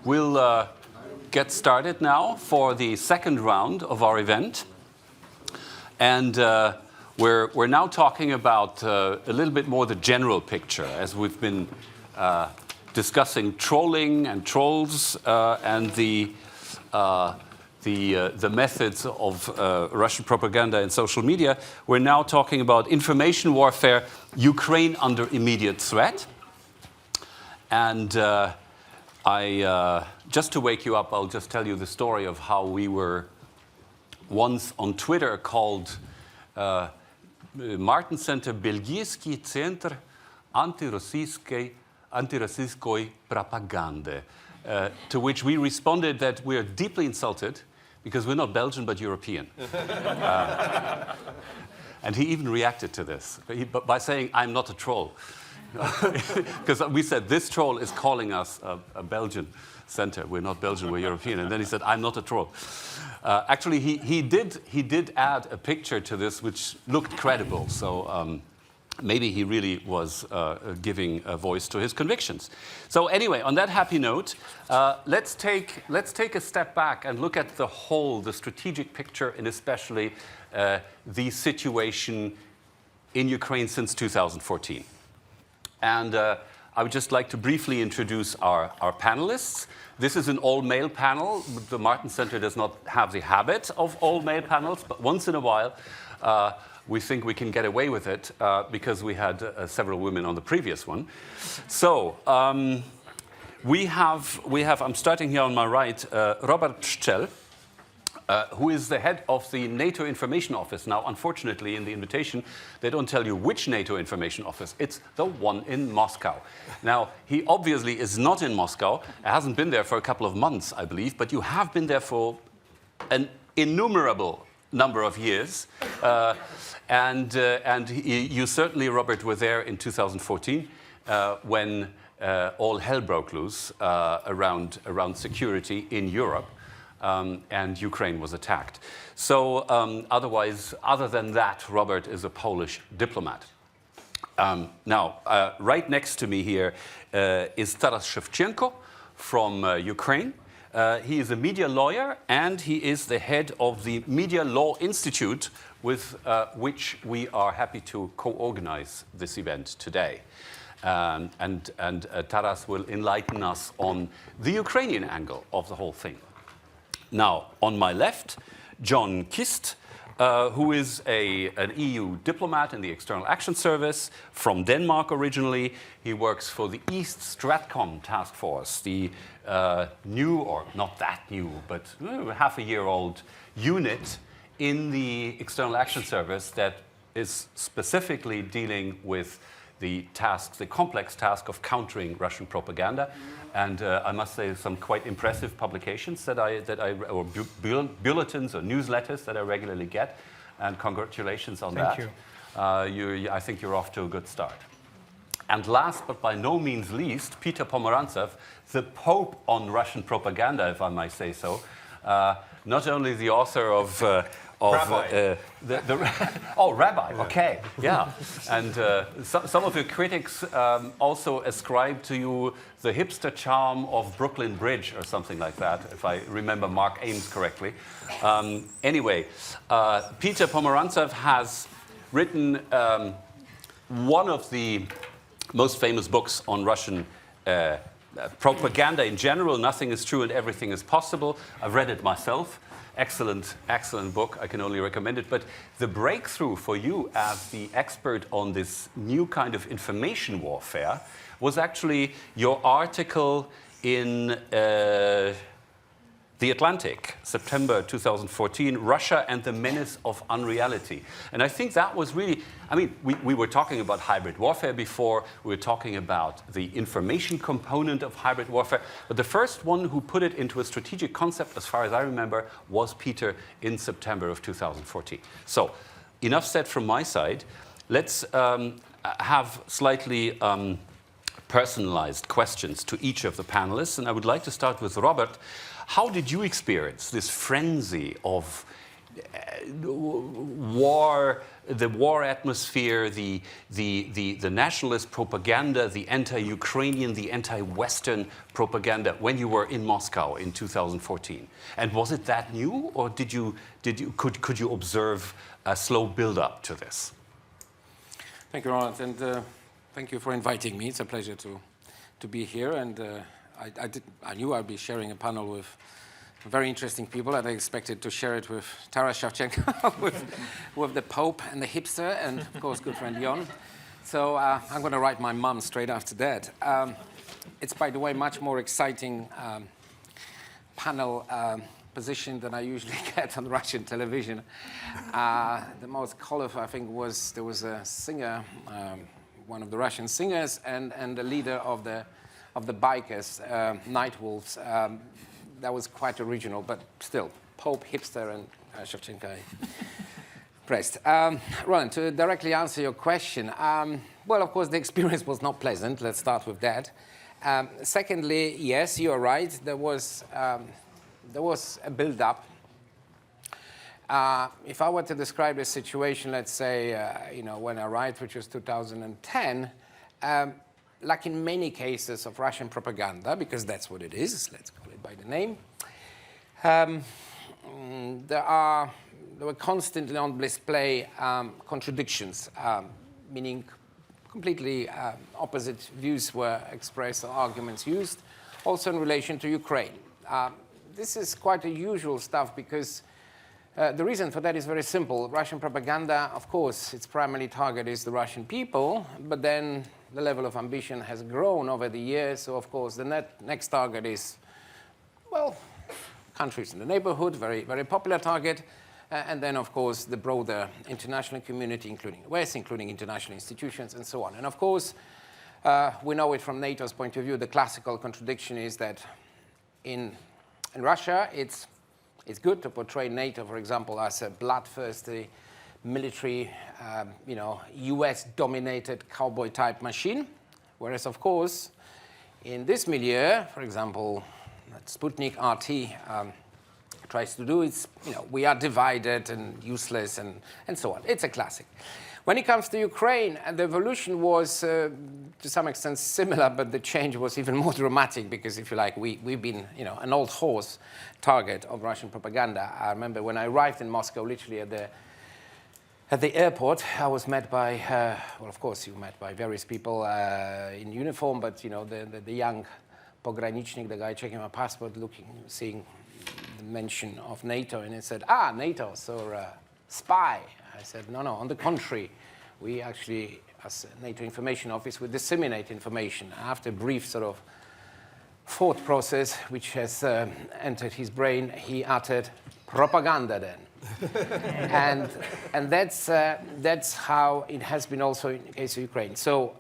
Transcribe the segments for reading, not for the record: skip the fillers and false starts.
We'll get started now for the second round of our event. And we're now talking about a little bit more the general picture, as we've been discussing trolling and trolls and the methods of Russian propaganda and social media. We're now talking about information warfare, Ukraine under immediate threat. And just to wake you up, I'll just tell you the story of how we were once on Twitter called Martens Center Belgijski Centr Antirossijskoj Propagandy, to which we responded that we are deeply insulted because we're not Belgian but European. And he even reacted to this by saying, "I'm not a troll." Because we said, this troll is calling us a Belgian center. We're not Belgian, we're European. And then he said, "I'm not a troll." Actually, he did add a picture to this which looked credible. So maybe he really was giving a voice to his convictions. So anyway, on that happy note, let's take a step back and look at the whole, the strategic picture, and especially the situation in Ukraine since 2014. And I would just like to briefly introduce our panelists. This is an all-male panel. The Martens Center does not have the habit of all-male panels, but once in a while, we think we can get away with it because we had several women on the previous one. So we have. I'm starting here on my right, Robert Pszczel, who is the head of the NATO Information Office. Now, unfortunately, in the invitation, they don't tell you which NATO Information Office. It's the one in Moscow. Now, he obviously is not in Moscow. He hasn't been there for a couple of months, I believe, but you have been there for an innumerable number of years. And you certainly, Robert, were there in 2014 when all hell broke loose around security in Europe. And Ukraine was attacked. So other than that, Robert is a Polish diplomat. Now, right next to me here is Shevchenko from Ukraine. He is a media lawyer, and he is the head of the Media Law Institute, with which we are happy to co-organize this event today. And Taras will enlighten us on the Ukrainian angle of the whole thing. Now, on my left, John Kyst, who is an EU diplomat in the External Action Service from Denmark originally. He works for the East StratCom task force, the new, or not that new, but half-a-year-old unit in the External Action Service that is specifically dealing with the complex task of countering Russian propaganda. And I must say, some quite impressive publications or bulletins or newsletters that I regularly get. And congratulations on that. Thank you. I think you're off to a good start. And last, but by no means least, Peter Pomerantsev, the Pope on Russian propaganda, if I might say so. Not only the author of Rabbi. Rabbi, okay, yeah. And some of your critics also ascribe to you the hipster charm of Brooklyn Bridge or something like that, if I remember Mark Ames correctly. Anyway, Peter Pomerantsev has written one of the most famous books on Russian propaganda in general. Nothing is true and everything is possible. I've read it myself. Excellent, excellent book. I can only recommend it. But the breakthrough for you as the expert on this new kind of information warfare was actually your article in The Atlantic, September 2014, Russia and the Menace of Unreality. And I think that was really, I mean, we were talking about hybrid warfare before, we were talking about the information component of hybrid warfare, but the first one who put it into a strategic concept, as far as I remember, was Peter in September of 2014. So, enough said from my side. Let's have slightly personalized questions to each of the panelists, and I would like to start with Robert. How did you experience this frenzy of the war atmosphere, the nationalist propaganda, the anti-Ukrainian, the anti-Western propaganda when you were in Moscow in 2014? And was it that new, or could you observe a slow build-up to this? Thank you, Roland, and thank you for inviting me. It's a pleasure to be here, and I knew I'd be sharing a panel with very interesting people, and I expected to share it with Taras Shevchenko, with the Pope and the hipster, and of course, good friend Jon. So I'm going to write my mum straight after that. It's, by the way, much more exciting panel position than I usually get on Russian television. The most colorful, I think, was there was a singer, one of the Russian singers, and the leader of the bikers, Night Wolves. That was quite original, but still, Pope, hipster, and Shevchenko pressed. Roland, to directly answer your question, well, of course, the experience was not pleasant. Let's start with that. Secondly, yes, you're right. There was a build-up. If I were to describe the situation, let's say, when I arrived, which was 2010, like in many cases of Russian propaganda, because that's what it is, let's call it by the name, there were constantly on display contradictions, meaning completely opposite views were expressed or arguments used, also in relation to Ukraine. This is quite unusual stuff because the reason for that is very simple. Russian propaganda, of course, its primary target is the Russian people, but then the level of ambition has grown over the years. So, of course, the next target is, well, countries in the neighborhood, very, very popular target. And then, of course, the broader international community, including the West, including international institutions, and so on. And, of course, we know it from NATO's point of view. The classical contradiction is that in Russia, it's good to portray NATO, for example, as a bloodthirsty military, US-dominated cowboy-type machine. Whereas, of course, in this milieu, for example, Sputnik RT tries to do, it's, we are divided and useless and so on. It's a classic. When it comes to Ukraine, the evolution was to some extent similar, but the change was even more dramatic because, if you like, we've been, an old horse target of Russian propaganda. I remember when I arrived in Moscow, literally at the airport, I was met by, well, of course, you met by various people in uniform, but, the young pogranichnik, the guy checking my passport, seeing the mention of NATO, and he said, NATO, so spy. I said, no, on the contrary. We actually, as a NATO Information Office, we disseminate information. After a brief sort of thought process, which has entered his brain, he uttered, propaganda then. and that's how it has been also in the case of Ukraine. So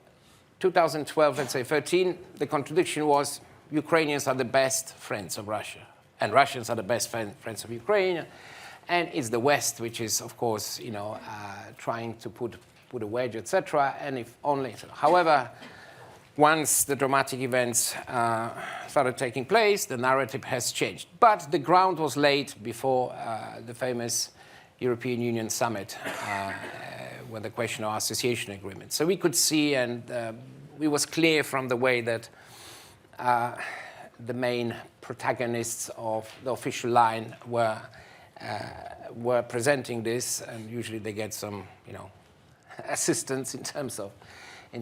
2012, let's say 13, the contradiction was Ukrainians are the best friends of Russia, and Russians are the best friends of Ukraine. And it's the West, which is, of course, trying to put a wedge, etc. And if only. However, once the dramatic events started taking place, the narrative has changed. But the ground was laid before the famous European Union summit, with the question of association agreement. So we could see, and it was clear from the way that the main protagonists of the official line were presenting this, and usually they get some, assistance in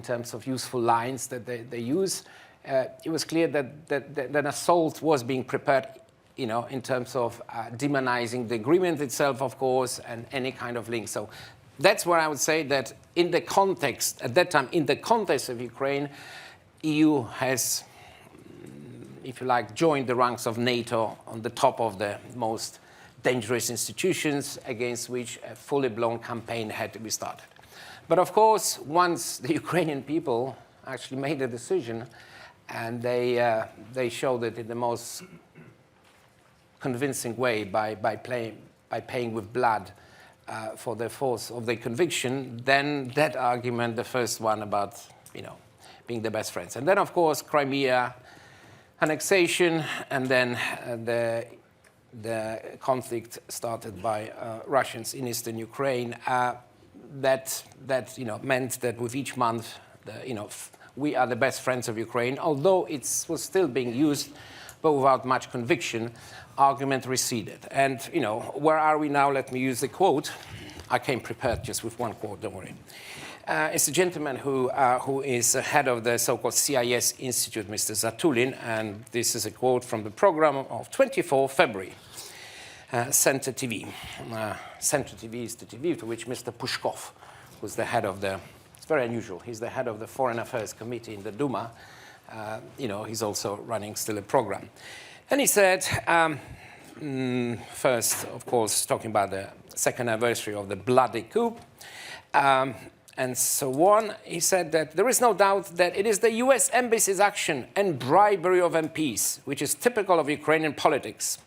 terms of useful lines that they use. It was clear that an assault was being prepared, in terms of demonizing the agreement itself, of course, and any kind of link. So that's where I would say that in the context, at that time, in the context of Ukraine, EU has, if you like, joined the ranks of NATO on the top of the most dangerous institutions against which a fully blown campaign had to be started. But of course, once the Ukrainian people actually made a decision, and they showed it in the most convincing way by paying with blood for the force of their conviction, then that argument, the first one about being the best friends, and then of course Crimea annexation, and then the conflict started by Russians in eastern Ukraine, that meant that with each month, we are the best friends of Ukraine, although it was still being used, but without much conviction, argument receded. And, where are we now? Let me use the quote. I came prepared just with one quote, don't worry. It's a gentleman who is head of the so-called CIS Institute, Mr. Zatulin, and this is a quote from the program of 24 February, Center TV. Center TV is the TV to which Mr. Pushkov, who's the head of the, it's very unusual, he's the head of the Foreign Affairs Committee in the Duma. He's also running still a program. And he said, first, of course, talking about the second anniversary of the bloody coup, and so on, he said that there is no doubt that it is the US embassy's action and bribery of MPs, which is typical of Ukrainian politics.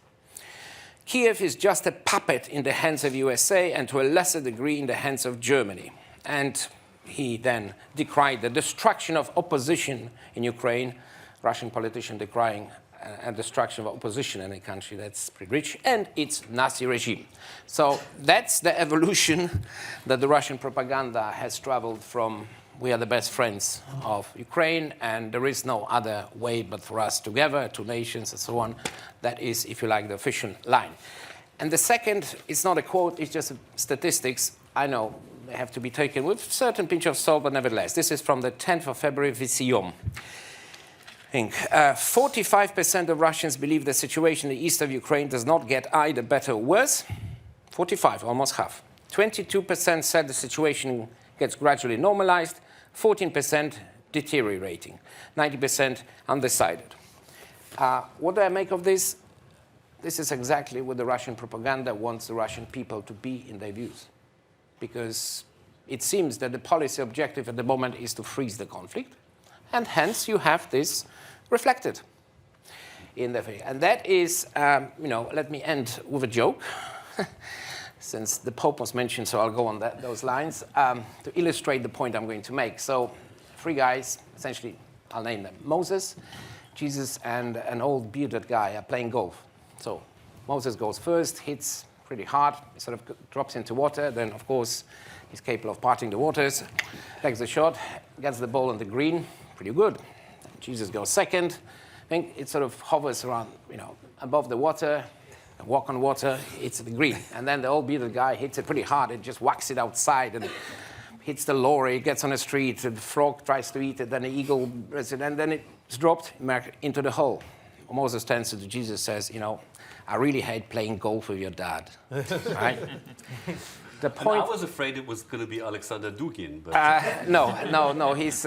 Kiev is just a puppet in the hands of USA and to a lesser degree in the hands of Germany. And he then decried the destruction of opposition in Ukraine, Russian politician decrying a destruction of opposition in a country that's pretty rich, and its Nazi regime. So that's the evolution that the Russian propaganda has traveled from we are the best friends of Ukraine, and there is no other way but for us together, two nations and so on. That is, if you like, the official line. And the second, it's not a quote, it's just statistics. I know they have to be taken with a certain pinch of salt, but nevertheless. This is from the 10th of February, Visium. 45% of Russians believe the situation in the east of Ukraine does not get either better or worse. 45, almost half. 22% said the situation gets gradually normalized. 14% deteriorating. 90% undecided. What do I make of this? This is exactly what the Russian propaganda wants the Russian people to be in their views. Because it seems that the policy objective at the moment is to freeze the conflict. And hence you have this reflected in the thing. And that is, let me end with a joke, since the Pope was mentioned, so I'll go on those lines, to illustrate the point I'm going to make. So 3 guys, essentially, I'll name them. Moses, Jesus, and an old bearded guy are playing golf. So Moses goes first, hits pretty hard, he sort of drops into water, then of course he's capable of parting the waters, takes the shot, gets the ball on the green, pretty good. Jesus goes second. I think it sort of hovers around, above the water, walk on water, hits the green. And then the old bearded guy hits it pretty hard and just whacks it outside and hits the lorry, gets on the street, the frog tries to eat it, then the eagle, and then it's dropped into the hole. Moses turns to Jesus and says, I really hate playing golf with your dad. Right? The point, I was afraid it was going to be Alexander Dugin. But no, he's...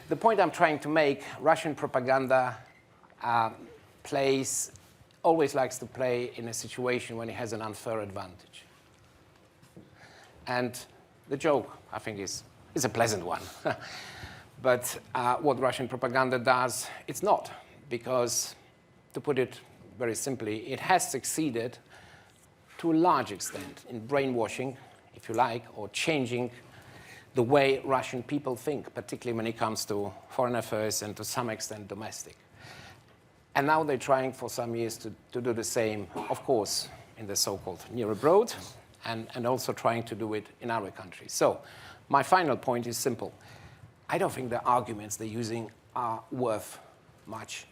The point I'm trying to make, Russian propaganda always likes to play in a situation when it has an unfair advantage. And the joke, I think, is a pleasant one. But what Russian propaganda does, it's not. Because, to put it very simply, it has succeeded to a large extent in brainwashing, if you like, or changing the way Russian people think, particularly when it comes to foreign affairs and to some extent domestic. And now they're trying for some years to do the same, of course, in the so-called near abroad, and also trying to do it in our countries. So my final point is simple. I don't think the arguments they're using are worth much.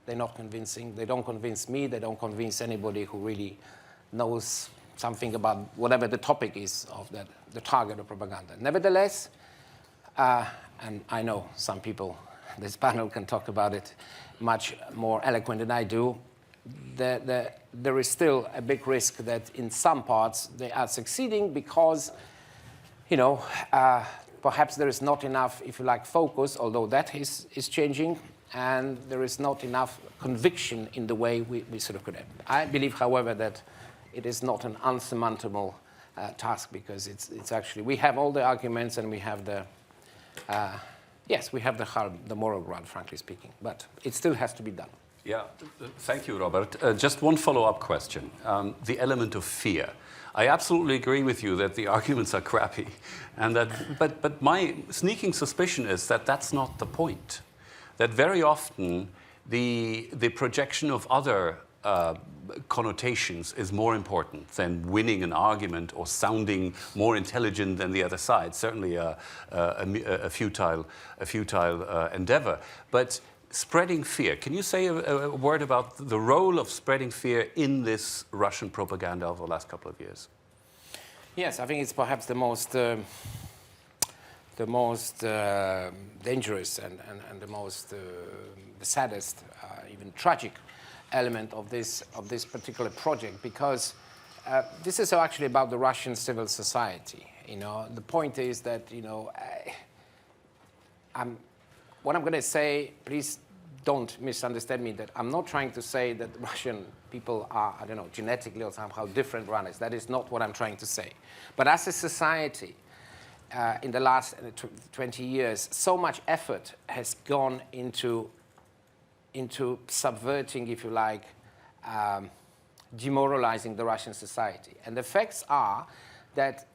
They're not convincing. They don't convince me. They don't convince anybody who really knows something about whatever the topic is of the target of propaganda. Nevertheless, and I know some people, this panel can talk about it much more eloquent than I do, there is still a big risk that in some parts they are succeeding because, perhaps there is not enough, if you like, focus, although that is changing, and there is not enough conviction in the way we sort of could have. I believe, however, that it is not an unsurmountable task because it's actually, we have all the arguments and we have the, we have the moral ground, frankly speaking, but it still has to be done. Yeah, thank you, Robert. Just one follow-up question. The element of fear. I absolutely agree with you that the arguments are crappy, and but my sneaking suspicion is that that's not the point. That very often the projection of other connotations is more important than winning an argument or sounding more intelligent than the other side. Certainly a futile endeavor. But spreading fear. Can you say a word about the role of spreading fear in this Russian propaganda over the last couple of years? Yes, I think it's perhaps the most dangerous and the saddest, even tragic element of this particular project, because this is actually about the Russian civil society. The point is that what I'm going to say, please don't misunderstand me, that I'm not trying to say that Russian people are, I don't know, genetically or somehow different runners. That is not what I'm trying to say. But as a society, in the last 20 years, so much effort has gone into subverting, if you like, demoralizing the Russian society. And the facts are that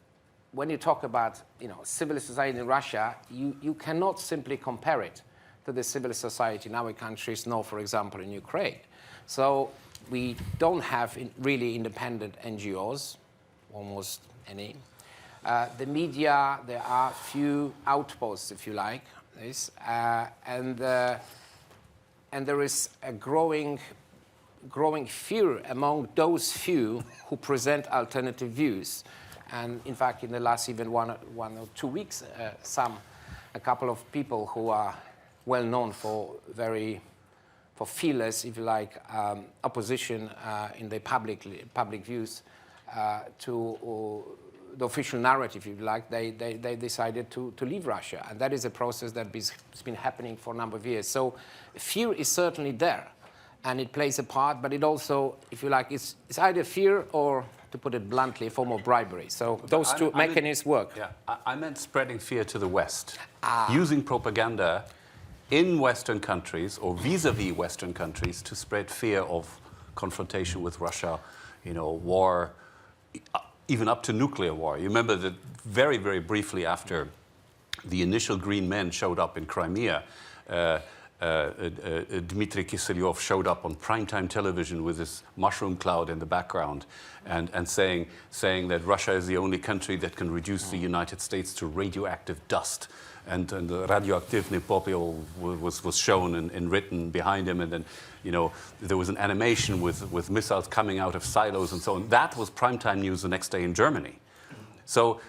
when you talk about civil society in Russia, you cannot simply compare it to the civil society in our countries, nor, for example, in Ukraine. So we don't have really independent NGOs, almost any. The media, there are few outposts, if you like, and there is a growing fear among those few who present alternative views. And in fact, in the last even one or 2 weeks, a couple of people who are well known for fearless, if you like, opposition in their public views to the official narrative, if you like, they decided to leave Russia. And that is a process that has been happening for a number of years. So fear is certainly there, and it plays a part, but it also, if you like, it's either fear or, to put it bluntly, a form of bribery. So those two mechanisms work. Yeah, I meant spreading fear to the West. Using propaganda in Western countries or vis-a-vis Western countries to spread fear of confrontation with Russia, war, even up to nuclear war. You remember that very, very briefly after the initial Green Men showed up in Crimea, Dmitry Kiselyov showed up on primetime television with this mushroom cloud in the background and saying that Russia is the only country that can reduce the United States to radioactive dust. And the radioactivny popel was shown and written behind him, and then there was an animation with missiles coming out of silos and so on. That was primetime news the next day in Germany. So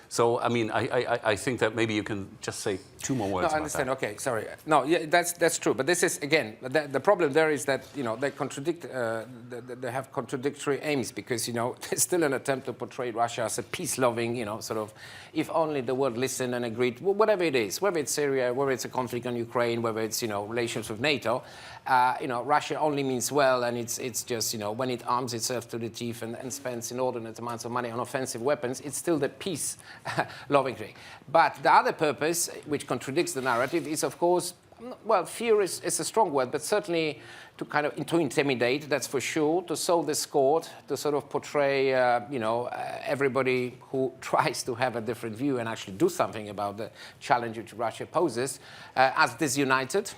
I mean, I think that maybe you can just say 2 more words. No, I understand. Okay, sorry. No, yeah, that's true. But this is, again, the problem there is that they contradict. They have contradictory aims, because there's still an attempt to portray Russia as a peace-loving, sort of, if only the world listened and agreed, whatever it is, whether it's Syria, whether it's a conflict in Ukraine, whether it's relations with NATO. Russia only means well, and it's just when it arms itself to the teeth and spends inordinate amounts of money on offensive weapons, it's still the peace-loving thing. But the other purpose, which contradicts the narrative, is, of course, well, fear is a strong word, but certainly to intimidate, that's for sure, to sow discord, to sort of portray, everybody who tries to have a different view and actually do something about the challenge which Russia poses, as disunited,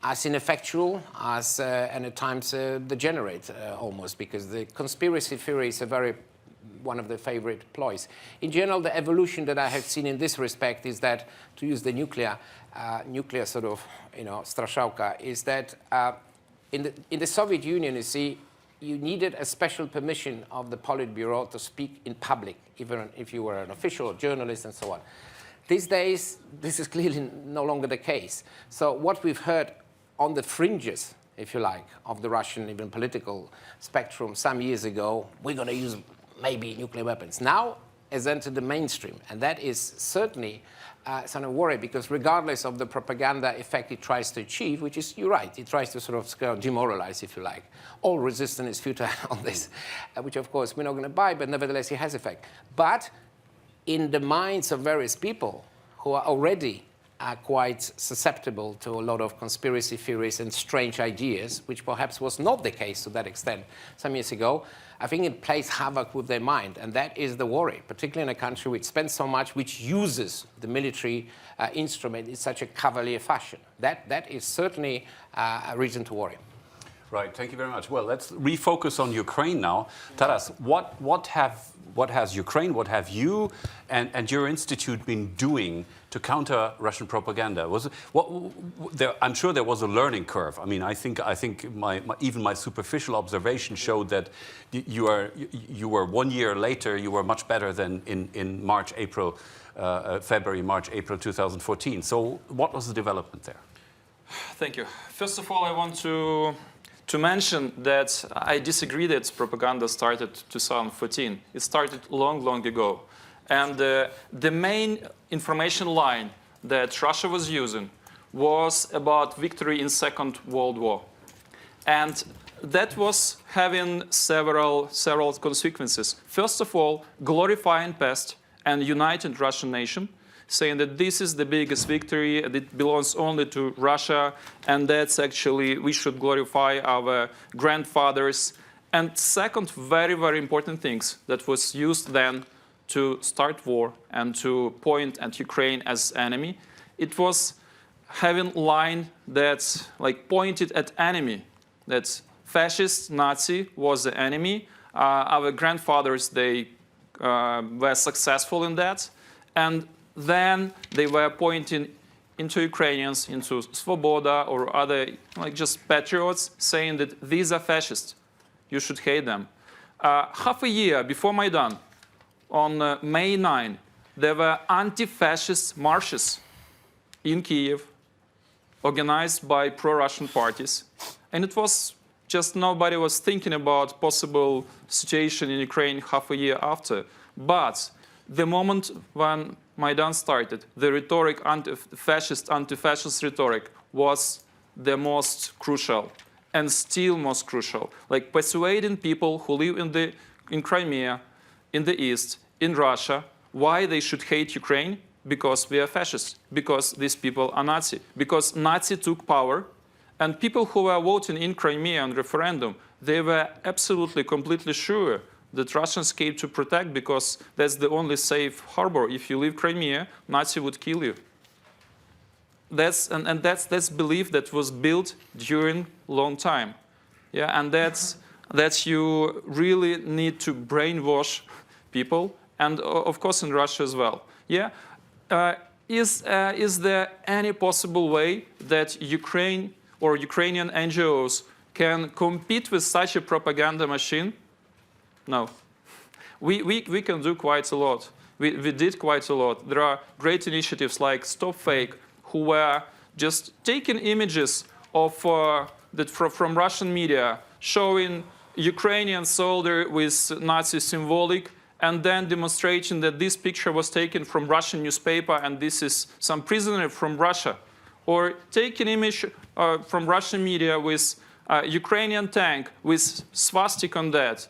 as ineffectual, as and at times degenerate almost, because the conspiracy theory is one of the favorite ploys. In general, the evolution that I have seen in this respect is that, to use the nuclear sort of, straszałka, is that in the Soviet Union, you see, you needed a special permission of the Politburo to speak in public, even if you were an official or journalist and so on. These days, this is clearly no longer the case. So what we've heard on the fringes, if you like, of the Russian even political spectrum some years ago, we're going to use maybe nuclear weapons, now has entered the mainstream. And that is certainly some worry, because regardless of the propaganda effect it tries to achieve, which is, you're right, it tries to sort of demoralize, if you like. All resistance is futile on this, which of course we're not going to buy, but nevertheless it has effect. But in the minds of various people who are already quite susceptible to a lot of conspiracy theories and strange ideas, which perhaps was not the case to that extent some years ago, I think it plays havoc with their mind, and that is the worry, particularly in a country which spends so much, which uses the military instrument in such a cavalier fashion. That is certainly a reason to worry. Right, thank you very much. Well, let's refocus on Ukraine now. Taras, what has Ukraine, what have you and your institute been doing to counter Russian propaganda? I'm sure there was a learning curve. I mean, I think even my superficial observation showed that you were 1 year later, you were much better than in March, April, February, March, April 2014. So what was the development there? Thank you. First of all, I want to mention that I disagree that propaganda started 2014. It started long ago. And the main information line that Russia was using was about victory in Second World War. And that was having several consequences. First of all, glorifying past and united Russian nation, saying that this is the biggest victory, and it belongs only to Russia, and that's actually, we should glorify our grandfathers. And second, very important things that was used then to start war and to point at Ukraine as enemy. It was having line that pointed at enemy, that fascist, Nazi was the enemy. Our grandfathers, they were successful in that. And then they were pointing into Ukrainians, into Svoboda or other just patriots, saying that these are fascists. You should hate them. Half a year before Maidan, on May 9, there were anti-fascist marches in Kyiv, organized by pro-Russian parties. And it was just nobody was thinking about possible situation in Ukraine half a year after. But the moment when Maidan started, the rhetoric, anti-fascist rhetoric was the most crucial and still most crucial. Like persuading people who live in Crimea, in the East, in Russia, why they should hate Ukraine? Because we are fascists, because these people are Nazi, because Nazi took power, and people who were voting in Crimea on referendum, they were absolutely, completely sure that Russians came to protect because that's the only safe harbor. If you leave Crimea, Nazi would kill you. That's belief that was built during long time. Yeah, and that's you really need to brainwash people, and of course in Russia as well. Yeah, is there any possible way that Ukraine or Ukrainian NGOs can compete with such a propaganda machine? No. We can do quite a lot. We did quite a lot. There are great initiatives like Stop Fake, who were just taking images of from Russian media, showing Ukrainian soldier with Nazi symbolic, and then demonstrating that this picture was taken from Russian newspaper and this is some prisoner from Russia. Or taking image from Russian media with Ukrainian tank with swastika on that,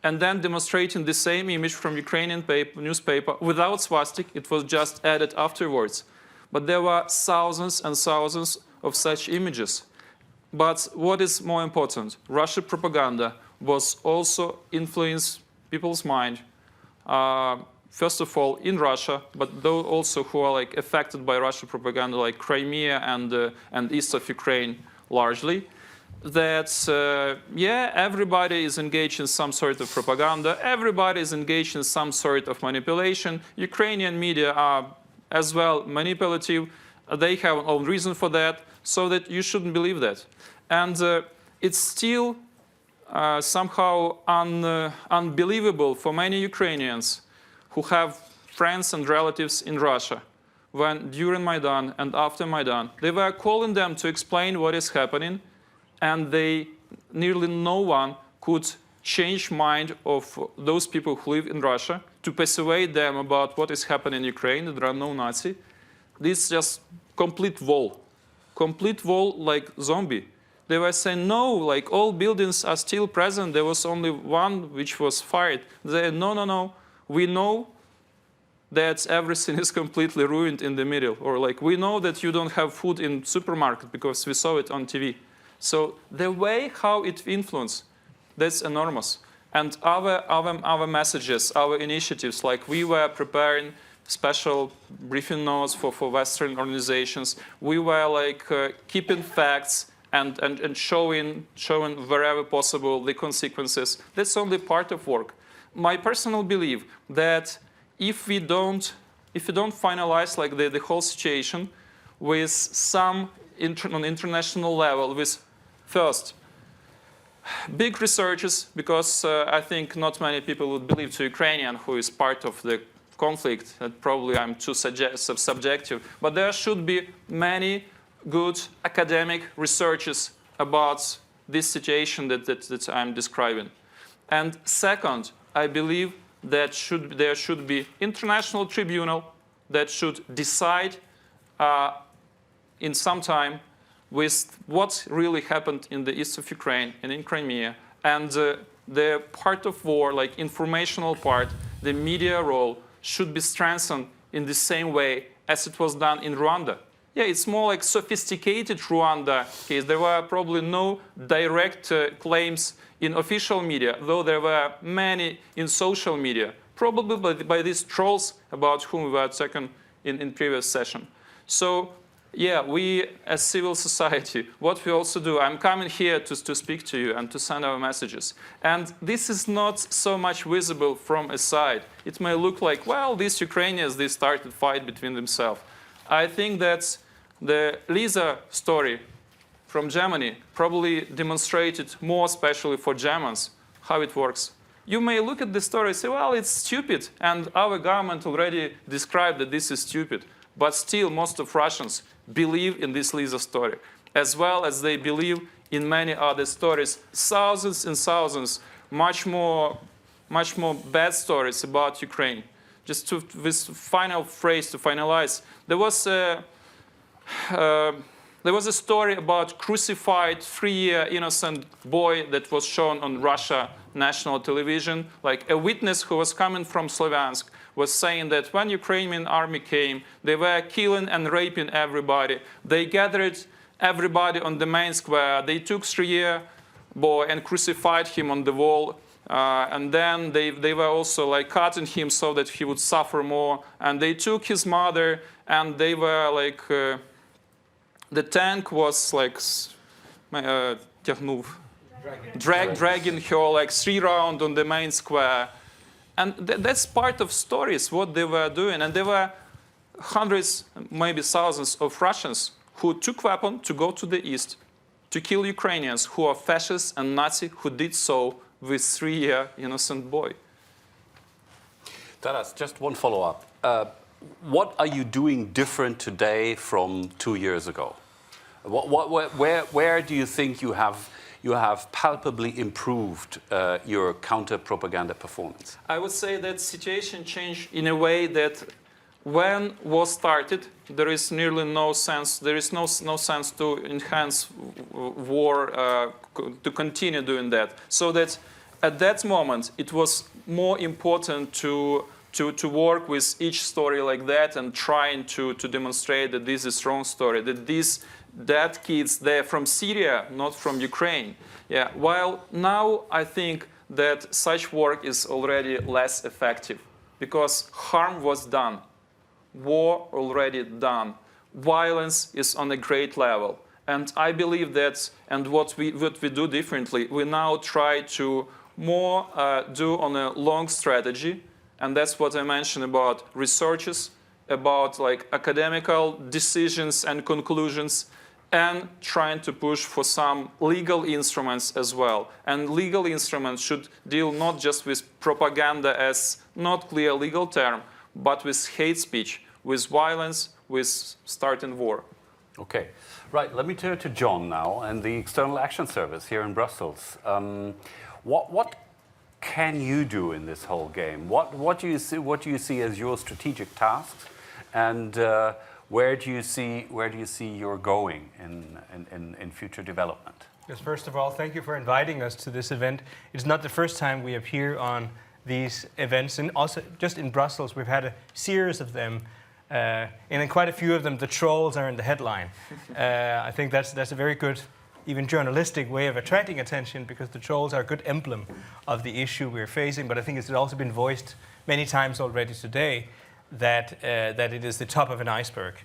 and then demonstrating the same image from Ukrainian newspaper without swastika. It was just added afterwards. But there were thousands and thousands of such images. But what is more important, Russian propaganda was also influencing people's mind, first of all in Russia, but those also who are affected by Russian propaganda, like Crimea and east of Ukraine largely. That, yeah, everybody is engaged in some sort of propaganda, everybody is engaged in some sort of manipulation. Ukrainian media are as well manipulative, they have an own reason for that, so that you shouldn't believe that. And it's still somehow unbelievable for many Ukrainians who have friends and relatives in Russia, when during Maidan and after Maidan, they were calling them to explain what is happening, and nearly no one could change mind of those people who live in Russia to persuade them about what is happening in Ukraine, that there are no Nazi. This is just complete wall like zombie. They were saying, no, like all buildings are still present. There was only one which was fired. They said, no. We know that everything is completely ruined in the middle. Or like, we know that you don't have food in supermarket because we saw it on TV. So the way how it influenced, that's enormous. And our messages, our initiatives, like we were preparing special briefing notes for Western organizations. We were like keeping facts and showing wherever possible the consequences. That's only part of work. My personal belief that if we don't finalize like the whole situation with some on international level, with first big researches, because I think not many people would believe to Ukrainian who is part of the conflict, that probably I'm too subjective, but there should be many good academic researches about this situation that I'm describing. And second, I believe that there should be international tribunal that should decide in some time with what really happened in the east of Ukraine and in Crimea, and the part of war, like informational part, the media role should be strengthened in the same way as it was done in Rwanda. Yeah, it's more like sophisticated Rwanda case. There were probably no direct claims in official media, though there were many in social media, probably by these trolls about whom we were talking in previous session. So, yeah, we as civil society, what we also do, I'm coming here to speak to you and to send our messages. And this is not so much visible from a side. It may look like, well, these Ukrainians, they started fight between themselves. I think that the Lisa story from Germany probably demonstrated more, especially for Germans, how it works. You may look at the story and say, well, it's stupid, and our government already described that this is stupid. But still, most of Russians believe in this Lisa story, as well as they believe in many other stories, thousands and thousands, much more bad stories about Ukraine. Just this final phrase to finalize, there was a story about crucified 3-year innocent boy that was shown on Russia national television. Like a witness who was coming from Slovyansk was saying that when Ukrainian army came, they were killing and raping everybody. They gathered everybody on the main square. They took 3-year boy and crucified him on the wall. And then they were also like cutting him so that he would suffer more. And they took his mother, and they were like, the tank was like dragging her like 3 rounds on the main square. And that's part of stories, what they were doing. And there were hundreds, maybe thousands of Russians who took weapons to go to the east to kill Ukrainians who are fascists and Nazi who did so with 3-year innocent boy. Taras, just one follow-up. What are you doing different today from 2 years ago? Where do you think you have palpably improved your counter-propaganda performance? I would say that situation changed in a way that when war started, there is nearly no sense. There is no sense to enhance war, to continue doing that. So that at that moment, it was more important to work with each story like that and trying to demonstrate that this is wrong story, that kids, they're from Syria, not from Ukraine. Yeah. While now I think that such work is already less effective because harm was done. War already done. Violence is on a great level. And I believe that, and what we do differently, we now try to more do on a long strategy. And that's what I mentioned about researches, about like academical decisions and conclusions, and trying to push for some legal instruments as well. And legal instruments should deal not just with propaganda as not clear legal term, but with hate speech, with violence, with starting war. Okay. Right, let me turn to John now and the External Action Service here in Brussels. What can you do in this whole game? What do you see as your strategic tasks, and where do you see you're going in future development? Yes, first of all, thank you for inviting us to this event. It's not the first time we appear on these events, and also just in Brussels we've had a series of them, and in quite a few of them the trolls are in the headline. I think that's a very good, even journalistic way of attracting attention, because the trolls are a good emblem of the issue we're facing. But I think it's also been voiced many times already today that it is the top of an iceberg.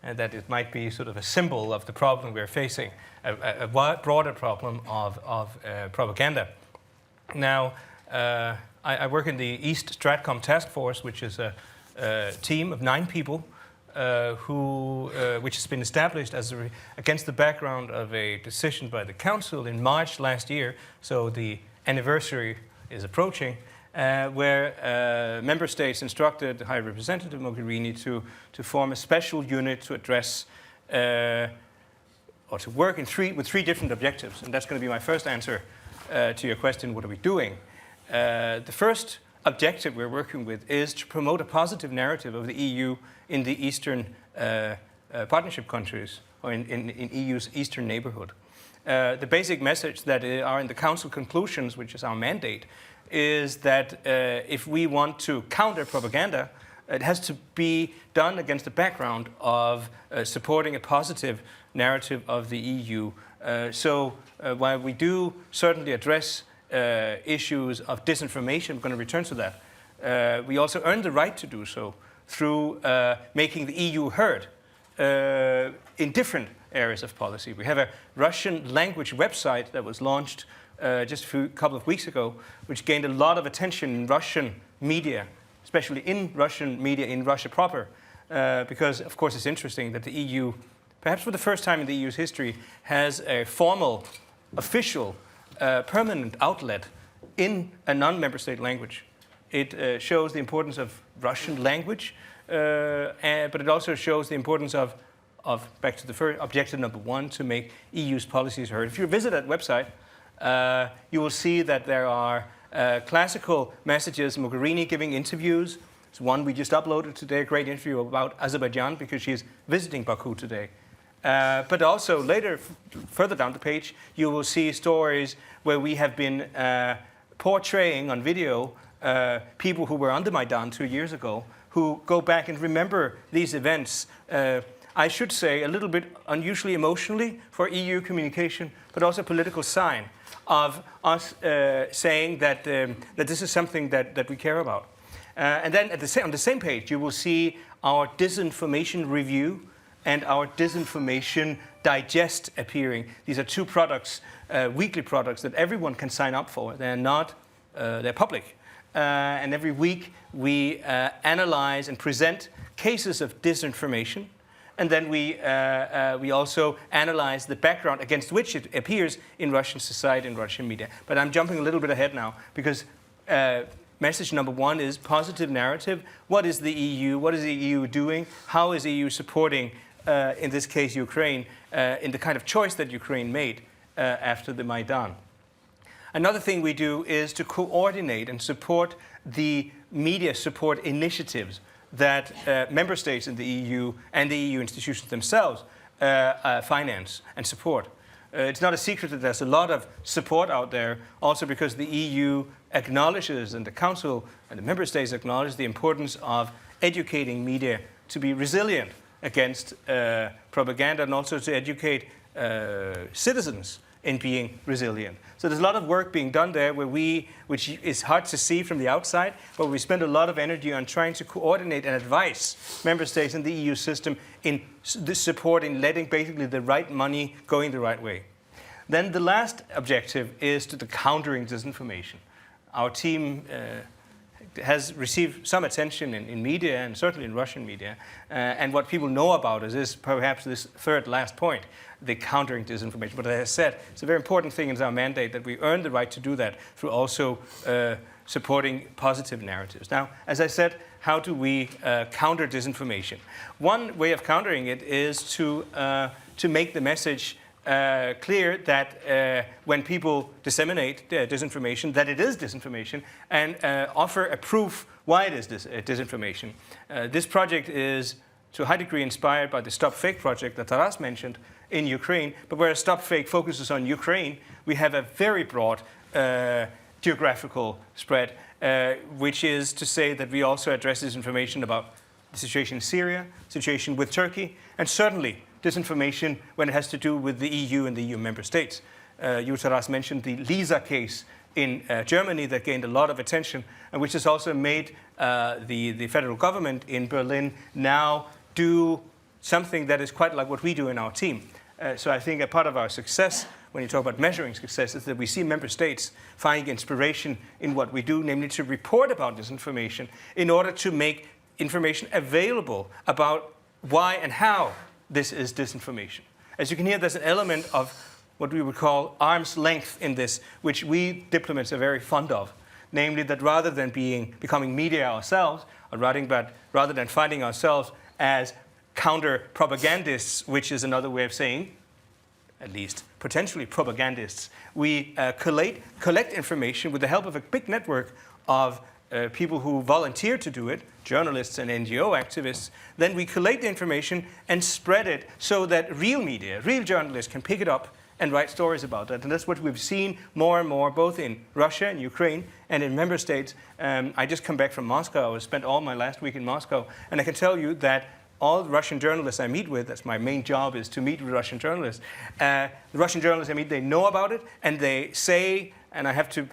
and that it might be sort of a symbol of the problem we're facing, a broader problem of propaganda. Now, I work in the East StratCom task force, which is a team of 9 people which has been established against the background of a decision by the Council in March last year, so the anniversary is approaching, where member states instructed High Representative Mogherini to form a special unit to address or to work with 3 different objectives. And that's going to be my first answer to your question, what are we doing? The first objective we're working with is to promote a positive narrative of the EU in the Eastern Partnership countries, or in EU's Eastern neighborhood. The basic message that are in the Council conclusions, which is our mandate, is that if we want to counter propaganda, it has to be done against the background of supporting a positive narrative of the EU. So while we do certainly address issues of disinformation, I'm going to return to that, we also earn the right to do so through making the EU heard in different areas of policy. We have a Russian language website that was launched just a couple of weeks ago, which gained a lot of attention in Russian media, especially in Russian media in Russia proper, because, of course, it's interesting that the EU, perhaps for the first time in the EU's history, has a formal, official, permanent outlet in a non-member state language. It shows the importance of Russian language, but it also shows the importance of back to the first objective number 1, to make EU's policies heard. If you visit that website, you will see that there are classical messages, Mogherini giving interviews. It's one we just uploaded today, a great interview about Azerbaijan, because she is visiting Baku today. But also later, further down the page, you will see stories where we have been portraying on video people who were on the Maidan 2 years ago, who go back and remember these events. I should say a little bit unusually emotionally for EU communication, but also a political sign of us saying that this is something that we care about. And then on the same page, you will see our disinformation review and our disinformation digest appearing. These are 2 products, weekly products that everyone can sign up for. They're not, they're public. And every week we analyze and present cases of disinformation. And then we also analyze the background against which it appears in Russian society and Russian media. But I'm jumping a little bit ahead now, because message number 1 is positive narrative. What is the EU? What is the EU doing? How is the EU supporting, in this case, Ukraine, in the kind of choice that Ukraine made after the Maidan? Another thing we do is to coordinate and support the media support initiatives that member states in the EU and the EU institutions themselves finance and support. It's not a secret that there's a lot of support out there, also because the EU acknowledges, and the Council and the member states acknowledge, the importance of educating media to be resilient against propaganda, and also to educate citizens in being resilient. So there's a lot of work being done there which is hard to see from the outside, but we spend a lot of energy on trying to coordinate and advise member states in the EU system in supporting, letting basically the right money going the right way. Then the last objective is to the countering disinformation. Our team has received some attention in media, and certainly in Russian media. And what people know about us is perhaps this third last point, the countering disinformation. But as I said, it's a very important thing in our mandate that we earn the right to do that through also supporting positive narratives. Now, as I said, how do we counter disinformation? One way of countering it is to make the message clear that when people disseminate disinformation, that it is disinformation, and offer a proof why it is disinformation. This project is to a high degree inspired by the Stop Fake project that Taras mentioned in Ukraine, but whereas Stop Fake focuses on Ukraine, we have a very broad geographical spread, which is to say that we also address disinformation about the situation in Syria, situation with Turkey, and certainly disinformation when it has to do with the EU and the EU member states. Taras mentioned the Lisa case in Germany that gained a lot of attention, and which has also made the federal government in Berlin now do something that is quite like what we do in our team. So I think a part of our success, when you talk about measuring success, is that we see member states finding inspiration in what we do, namely to report about disinformation in order to make information available about why and how this is disinformation. As you can hear, there's an element of what we would call arm's length in this, which we diplomats are very fond of. Namely, that rather than becoming media ourselves, or rather than finding ourselves as counter-propagandists, which is another way of saying, at least potentially propagandists, we collect information with the help of a big network of people who volunteer to do it, journalists and NGO activists. Then we collect the information and spread it so that real media, real journalists can pick it up and write stories about that. And that's what we've seen more and more, both in Russia and Ukraine and in member states. I just come back from Moscow. I spent all my last week in Moscow. And I can tell you that all the Russian journalists I meet with, that's my main job, is to meet with Russian journalists. The Russian journalists I meet, they know about it, and they say, and I have to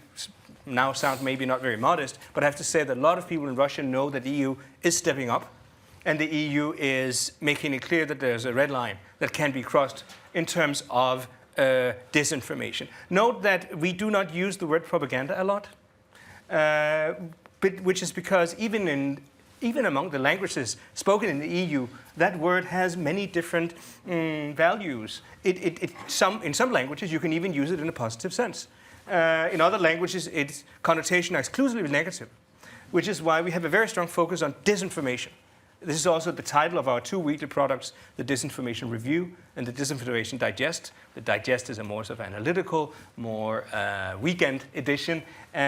now sound maybe not very modest, but I have to say that a lot of people in Russia know that the EU is stepping up, and the EU is making it clear that there's a red line that can be crossed in terms of disinformation. Note that we do not use the word propaganda a lot, which is because even among the languages spoken in the EU, that word has many different values. In some languages, you can even use it in a positive sense. In other languages, its connotation is exclusively negative, which is why we have a very strong focus on disinformation. This is also the title of our 2 weekly products, the Disinformation Review and the Disinformation Digest. The Digest is a more sort of analytical, more weekend edition,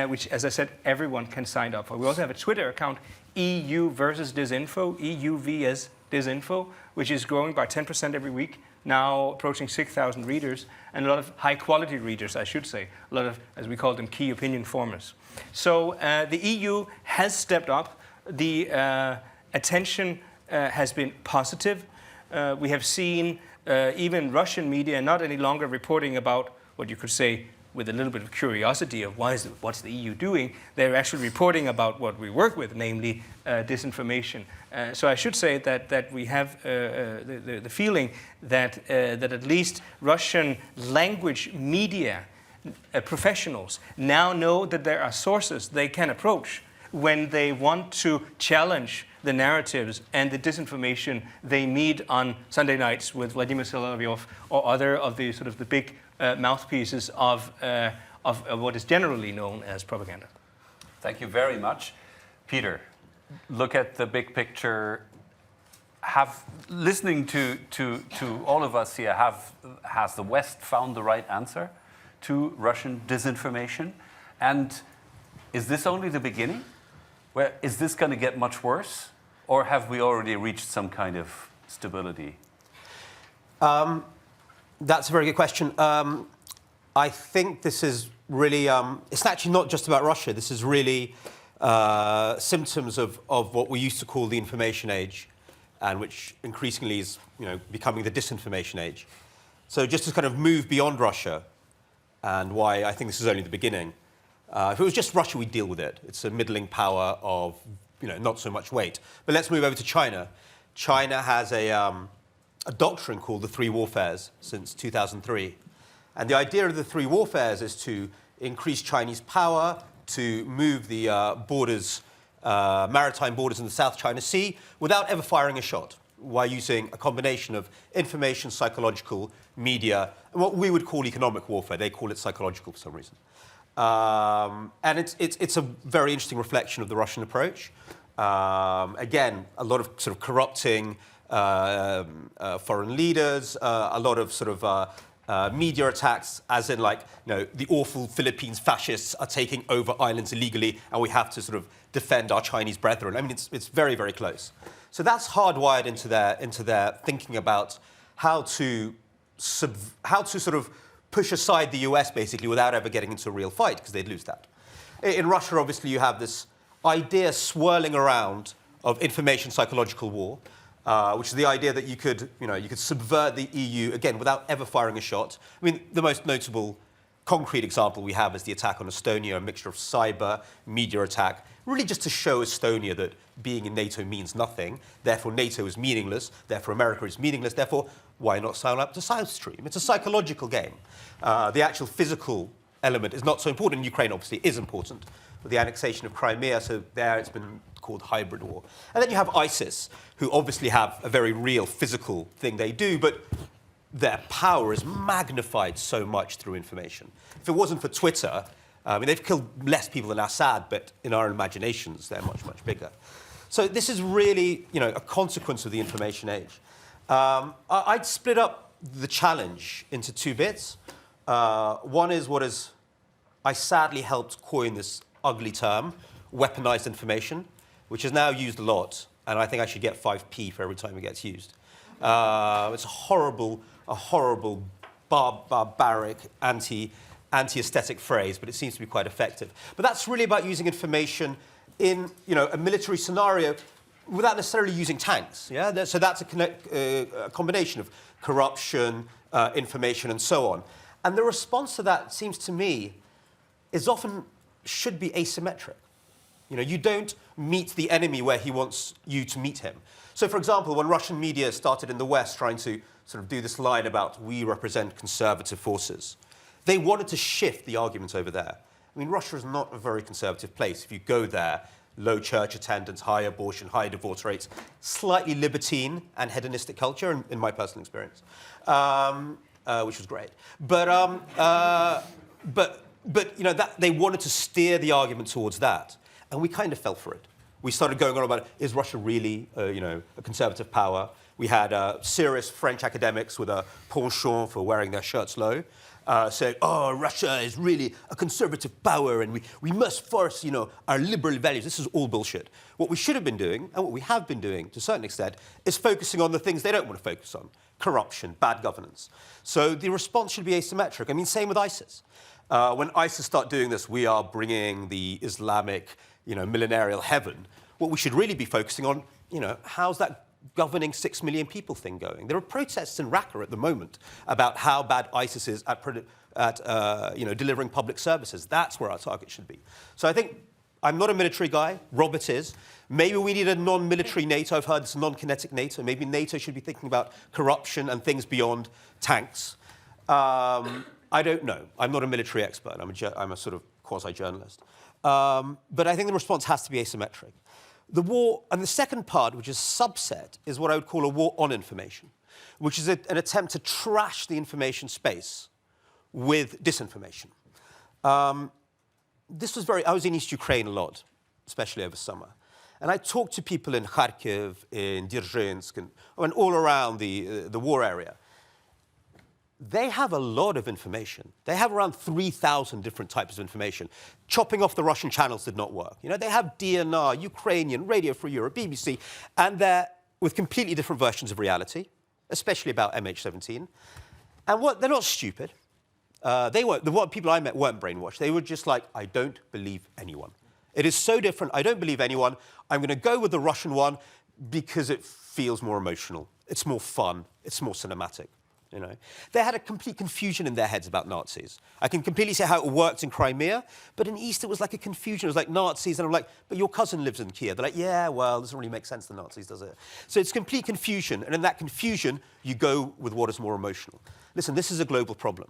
which, as I said, everyone can sign up for. We also have a Twitter account, EU versus Disinfo, EUVS Disinfo, which is growing by 10% every week, now approaching 6,000 readers, and a lot of high-quality readers, I should say, a lot of, as we call them, key opinion formers. So the EU has stepped up. The attention has been positive. We have seen even Russian media not any longer reporting about what you could say with a little bit of curiosity of what's the EU doing. They're actually reporting about what we work with, namely disinformation. So I should say that we have the feeling that at least Russian language media professionals now know that there are sources they can approach when they want to challenge the narratives and the disinformation they meet on Sunday nights with Vladimir Solovyov or other of the sort of the big mouthpieces of what is generally known as propaganda. Thank you very much. Peter, look at the big picture. Listening to all of us here, has the West found the right answer to Russian disinformation? And is this only the beginning? Is this going to get much worse? Or have we already reached some kind of stability? That's a very good question. I think this is really, it's actually not just about Russia. This is really symptoms of what we used to call the information age, and which increasingly is becoming the disinformation age. So just to kind of move beyond Russia, and why I think this is only the beginning. If it was just Russia, we'd deal with it. It's a middling power of not so much weight. But let's move over to China. China has a doctrine called the three warfares since 2003. And the idea of the three warfares is to increase Chinese power, to move the maritime borders in the South China Sea without ever firing a shot, while using a combination of information, psychological, media, and what we would call economic warfare. They call it psychological for some reason. And it's a very interesting reflection of the Russian approach. Again, a lot of sort of corrupting foreign leaders, a lot of sort of media attacks, as in the awful Philippines fascists are taking over islands illegally, and we have to sort of defend our Chinese brethren. I mean, it's very, very close. So that's hardwired into their thinking about how to sort of push aside the US, basically, without ever getting into a real fight, because they'd lose that. In Russia, obviously, you have this idea swirling around of information psychological war, which is the idea that you could subvert the EU, again, without ever firing a shot. I mean, the most notable concrete example we have is the attack on Estonia, a mixture of cyber, media attack, really just to show Estonia that being in NATO means nothing, therefore NATO is meaningless, therefore America is meaningless, therefore why not sign up to South Stream? It's a psychological game. The actual physical element is not so important. In Ukraine, obviously, is important, with the annexation of Crimea, so there it's been called hybrid war. And then you have ISIS, who obviously have a very real physical thing they do, but their power is magnified so much through information. If it wasn't for Twitter, I mean, they've killed less people than Assad, but in our imaginations, they're much, much bigger. So this is really, you know, a consequence of the information age. I'd split up the challenge into two bits. One is what is, I sadly helped coin this ugly term, weaponized information, which is now used a lot, and I think I should get 5p for every time it gets used. It's a horrible, barbaric, anti-aesthetic phrase, but it seems to be quite effective. But that's really about using information in, you know, a military scenario without necessarily using tanks. Yeah, so that's a combination of corruption, information, and so on. And the response to that seems to me is often should be asymmetric. You know, you don't meet the enemy where he wants you to meet him. So, for example, when Russian media started in the West trying to sort of do this line about we represent conservative forces, they wanted to shift the argument over there. I mean, Russia is not a very conservative place. If you go there, low church attendance, high abortion, high divorce rates, slightly libertine and hedonistic culture, in my personal experience, which was great. But you know, that, they wanted to steer the argument towards that. And we kind of fell for it. We started going on about, is Russia really, you know, a conservative power? We had serious French academics with a penchant for wearing their shirts low, saying, oh, Russia is really a conservative power and we must force, you know, our liberal values. This is all bullshit. What we should have been doing, and what we have been doing to a certain extent, is focusing on the things they don't want to focus on. Corruption, bad governance. So the response should be asymmetric. I mean, same with ISIS. When ISIS start doing this, we are bringing the Islamic, you know, millenarial heaven. What we should really be focusing on, you know, how's that governing 6 million people thing going? There are protests in Raqqa at the moment about how bad ISIS is at you know, delivering public services. That's where our target should be. So I think I'm not a military guy. Robert is. Maybe we need a non-military NATO. I've heard this non-kinetic NATO. Maybe NATO should be thinking about corruption and things beyond tanks. I don't know. I'm not a military expert. I'm a sort of quasi-journalist. But I think the response has to be asymmetric. The war, and the second part, which is subset, is what I would call a war on information, which is an attempt to trash the information space with disinformation. I was in East Ukraine a lot, especially over summer. And I talked to people in Kharkiv, in Dzержinsk, and all around the war area. They have a lot of information. They have around 3,000 different types of information. Chopping off the Russian channels did not work. You know, they have DNR, Ukrainian, Radio Free Europe, BBC, and they're with completely different versions of reality, especially about MH17. And they're not stupid. The people I met weren't brainwashed. They were just like, I don't believe anyone. It is so different. I don't believe anyone. I'm going to go with the Russian one because it feels more emotional. It's more fun. It's more cinematic. You know, they had a complete confusion in their heads about Nazis. I can completely see how it worked in Crimea, but in East it was like a confusion. It was like Nazis, and I'm like, but your cousin lives in Kiev. They're like, yeah, well, it doesn't really make sense, the Nazis, does it? So it's complete confusion, and in that confusion, you go with what is more emotional. Listen, this is a global problem.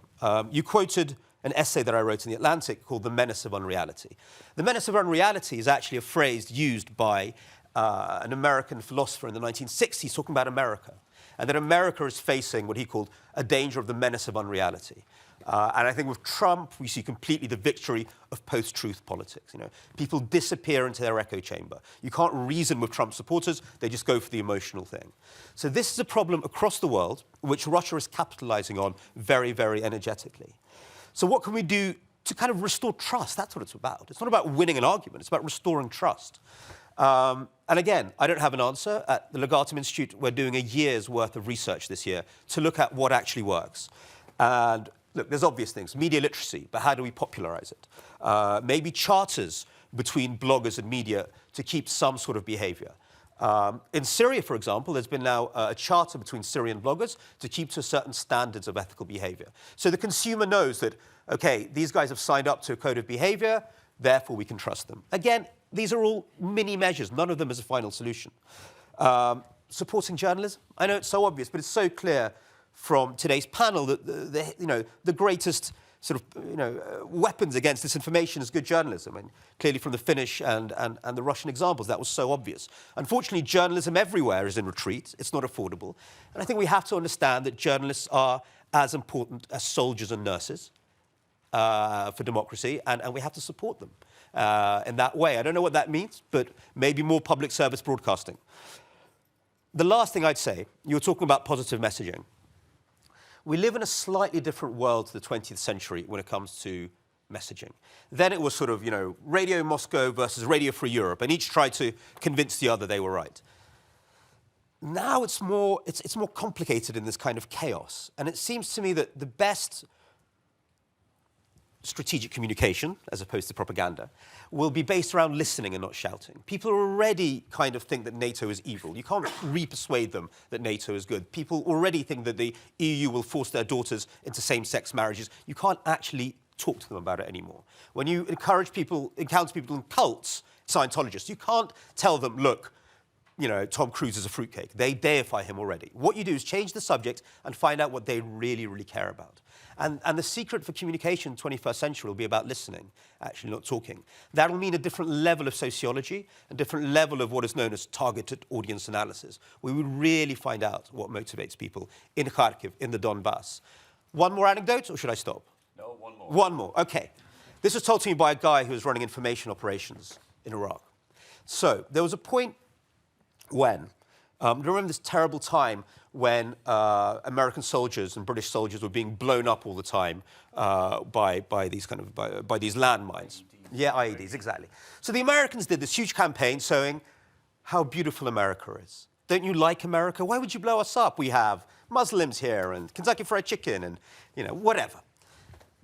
You quoted an essay that I wrote in The Atlantic called The Menace of Unreality. The menace of unreality is actually a phrase used by an American philosopher in the 1960s talking about America. And that America is facing what he called a danger of the menace of unreality. And I think with Trump, we see completely the victory of post-truth politics. You know, people disappear into their echo chamber. You can't reason with Trump supporters. They just go for the emotional thing. So this is a problem across the world, which Russia is capitalizing on very, very energetically. So what can we do to kind of restore trust? That's what it's about. It's not about winning an argument. It's about restoring trust. And again, I don't have an answer. At the Legatum Institute, we're doing a year's worth of research this year to look at what actually works. And look, there's obvious things. Media literacy, but how do we popularize it? Maybe charters between bloggers and media to keep some sort of behavior. In Syria, for example, there's been now a charter between Syrian bloggers to keep to certain standards of ethical behavior. So the consumer knows that okay, these guys have signed up to a code of behavior, therefore we can trust them. Again, these are all mini measures. None of them is a final solution. Supporting journalism, I know it's so obvious, but it's so clear from today's panel that the greatest sort of weapons against disinformation is good journalism. And clearly from the Finnish and the Russian examples, that was so obvious. Unfortunately, journalism everywhere is in retreat. It's not affordable. And I think we have to understand that journalists are as important as soldiers and nurses for democracy, and we have to support them in that way. I don't know what that means, but maybe more public service broadcasting. The last thing I'd say, you were talking about positive messaging. We live in a slightly different world to the 20th century when it comes to messaging. Then it was sort of, Radio Moscow versus Radio Free Europe, and each tried to convince the other they were right. Now it's more complicated in this kind of chaos. And it seems to me that the best strategic communication, as opposed to propaganda, will be based around listening and not shouting. People already kind of think that NATO is evil. You can't re-persuade them that NATO is good. People already think that the EU will force their daughters into same-sex marriages. You can't actually talk to them about it anymore. When you encounter people in cults, Scientologists, you can't tell them, look, Tom Cruise is a fruitcake. They deify him already. What you do is change the subject and find out what they really, really care about. And the secret for communication in the 21st century will be about listening, actually not talking. That will mean a different level of sociology, a different level of what is known as targeted audience analysis. We will really find out what motivates people in Kharkiv, in the Donbass. One more anecdote, or should I stop? No, one more. One more, okay. This was told to me by a guy who was running information operations in Iraq. So there was a point when, do you remember this terrible time when American soldiers and British soldiers were being blown up all the time by these landmines? Yeah, IEDs, exactly. So the Americans did this huge campaign showing how beautiful America is. Don't you like America? Why would you blow us up? We have Muslims here and Kentucky Fried Chicken and, whatever.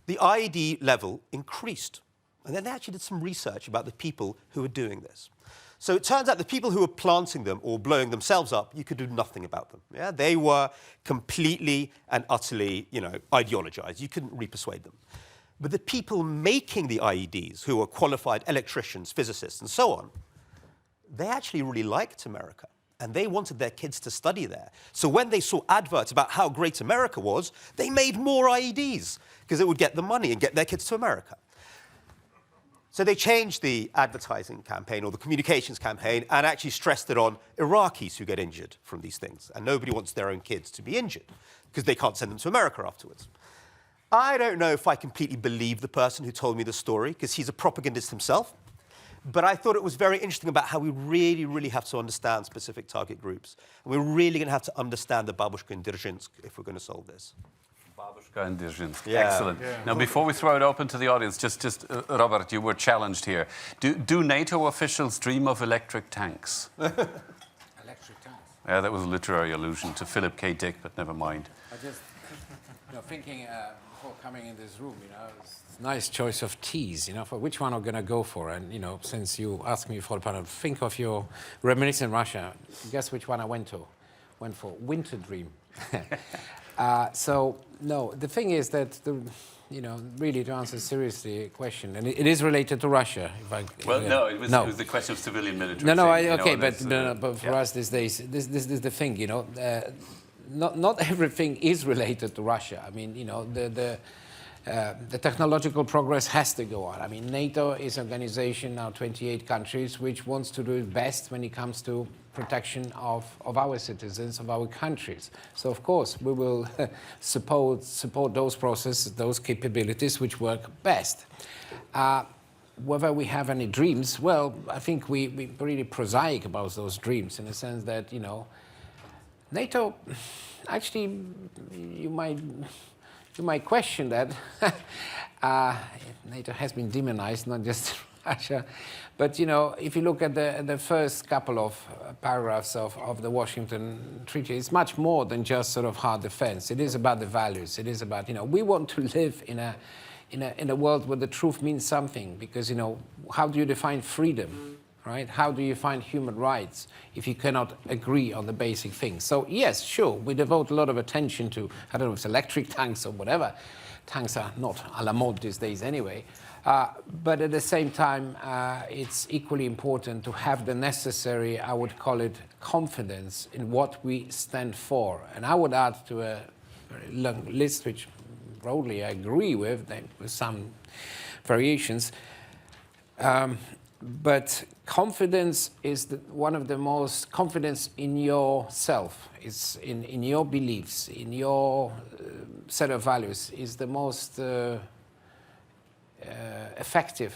The IED level increased. And then they actually did some research about the people who were doing this. So it turns out the people who were planting them or blowing themselves up, you could do nothing about them. Yeah? They were completely and utterly, ideologized. You couldn't re-persuade them. But the people making the IEDs, who were qualified electricians, physicists, and so on, they actually really liked America. And they wanted their kids to study there. So when they saw adverts about how great America was, they made more IEDs, because it would get them money and get their kids to America. So they changed the advertising campaign or the communications campaign and actually stressed it on Iraqis who get injured from these things. And nobody wants their own kids to be injured because they can't send them to America afterwards. I don't know if I completely believe the person who told me the story because he's a propagandist himself. But I thought it was very interesting about how we really, really have to understand specific target groups. And we're really going to have to understand the Babushka and Dzerzhinsk if we're going to solve this. Babushka and Dzerzhinsk. Yeah. Excellent. Yeah. Now, before we throw it open to the audience, just Robert, you were challenged here. Do NATO officials dream of electric tanks? Electric tanks? Yeah, that was a literary allusion to Philip K. Dick, but never mind. I just, thinking before coming in this room, it's a nice choice of teas, for which one I'm going to go for. And, since you asked me for the panel, think of your reminiscent Russia. Guess which one I went for? Went for Winter Dream. So, no, the thing is that, really to answer seriously a question, and it is related to Russia. It was the question of civilian military. But for us these days, this is the thing, not everything is related to Russia. I mean, the technological progress has to go on. I mean, NATO is an organization, now 28 countries, which wants to do its best when it comes to protection of our citizens, of our countries. So, of course, we will support those processes, those capabilities which work best. Whether we have any dreams, well, I think we're really prosaic about those dreams in the sense that, NATO, actually, you might question that. NATO has been demonized, not just Russia. But, if you look at the first couple of paragraphs of the Washington Treaty, it's much more than just sort of hard defense. It is about the values. It is about, we want to live in a world where the truth means something. Because, how do you define freedom? Right? How do you find human rights if you cannot agree on the basic things? So, yes, sure, we devote a lot of attention to, I don't know if it's electric tanks or whatever, Tanks are not à la mode these days anyway. But at the same time, it's equally important to have the necessary, I would call it, confidence in what we stand for. And I would add to a very long list, which broadly I agree with some variations. But confidence is one of the most, confidence in yourself, is in your beliefs, in your set of values, is the most effective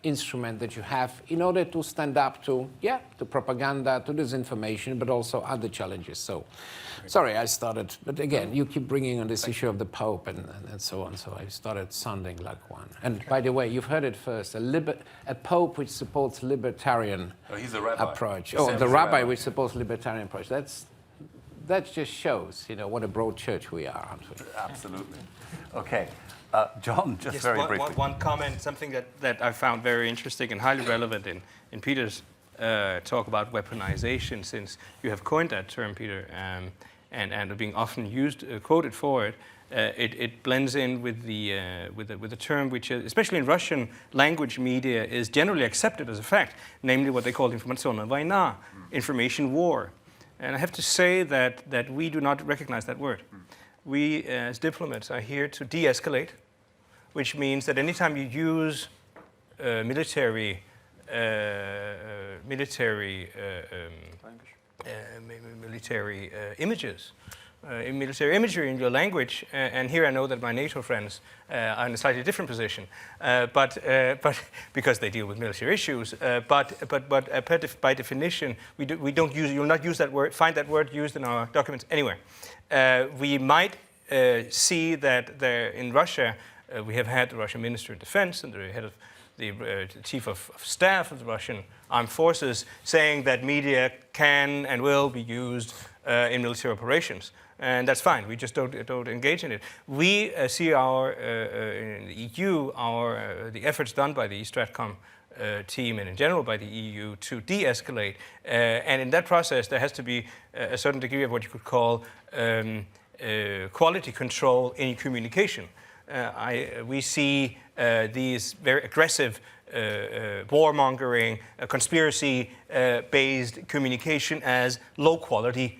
instrument that you have in order to stand up to propaganda, to disinformation, but also other challenges. So, sorry, I started, but again, you keep bringing on this issue of the Pope and so on, so I started sounding like one. And by the way, you've heard it first, a Pope which supports libertarian he's a rabbi. approach. Oh, the rabbi which supports libertarian approach. That just shows, what a broad church we are, aren't we? Absolutely. Okay. John, just very briefly. One comment, something that I found very interesting and highly relevant in Peter's talk about weaponization, since you have coined that term, Peter, and are being often used, quoted for it. It blends in with the term which, especially in Russian language media, is generally accepted as a fact, namely what they call informaционная война, information war. And I have to say that we do not recognize that word. We, as diplomats, are here to de-escalate, which means that anytime you use military images, military imagery in your language, and here I know that my NATO friends are in a slightly different position, but because they deal with military issues, but by definition, we don't use. You'll not use that word. Find that word used in our documents anywhere. We might see that in Russia. We have had the Russian Minister of Defense and the head of the Chief of Staff of the Russian Armed Forces saying that media can and will be used in military operations. And that's fine. We just don't engage in it. We see in the EU, the efforts done by the StratCom team and in general by the EU to de-escalate. And in that process, there has to be a certain degree of what you could call quality control in communication. We see these very aggressive warmongering, conspiracy-based communication as low-quality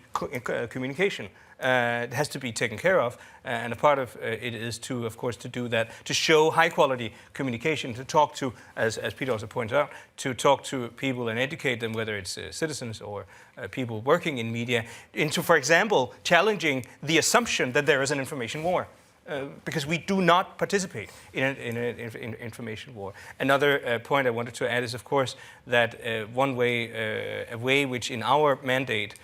communication. It has to be taken care of, and a part of it is to, of course, to do that, to show high-quality communication, to talk to, as Peter also pointed out, to talk to people and educate them, whether it's citizens or people working in media, into, for example, challenging the assumption that there is an information war. Because we do not participate in an information war. Another point I wanted to add is, of course, that a way which in our mandate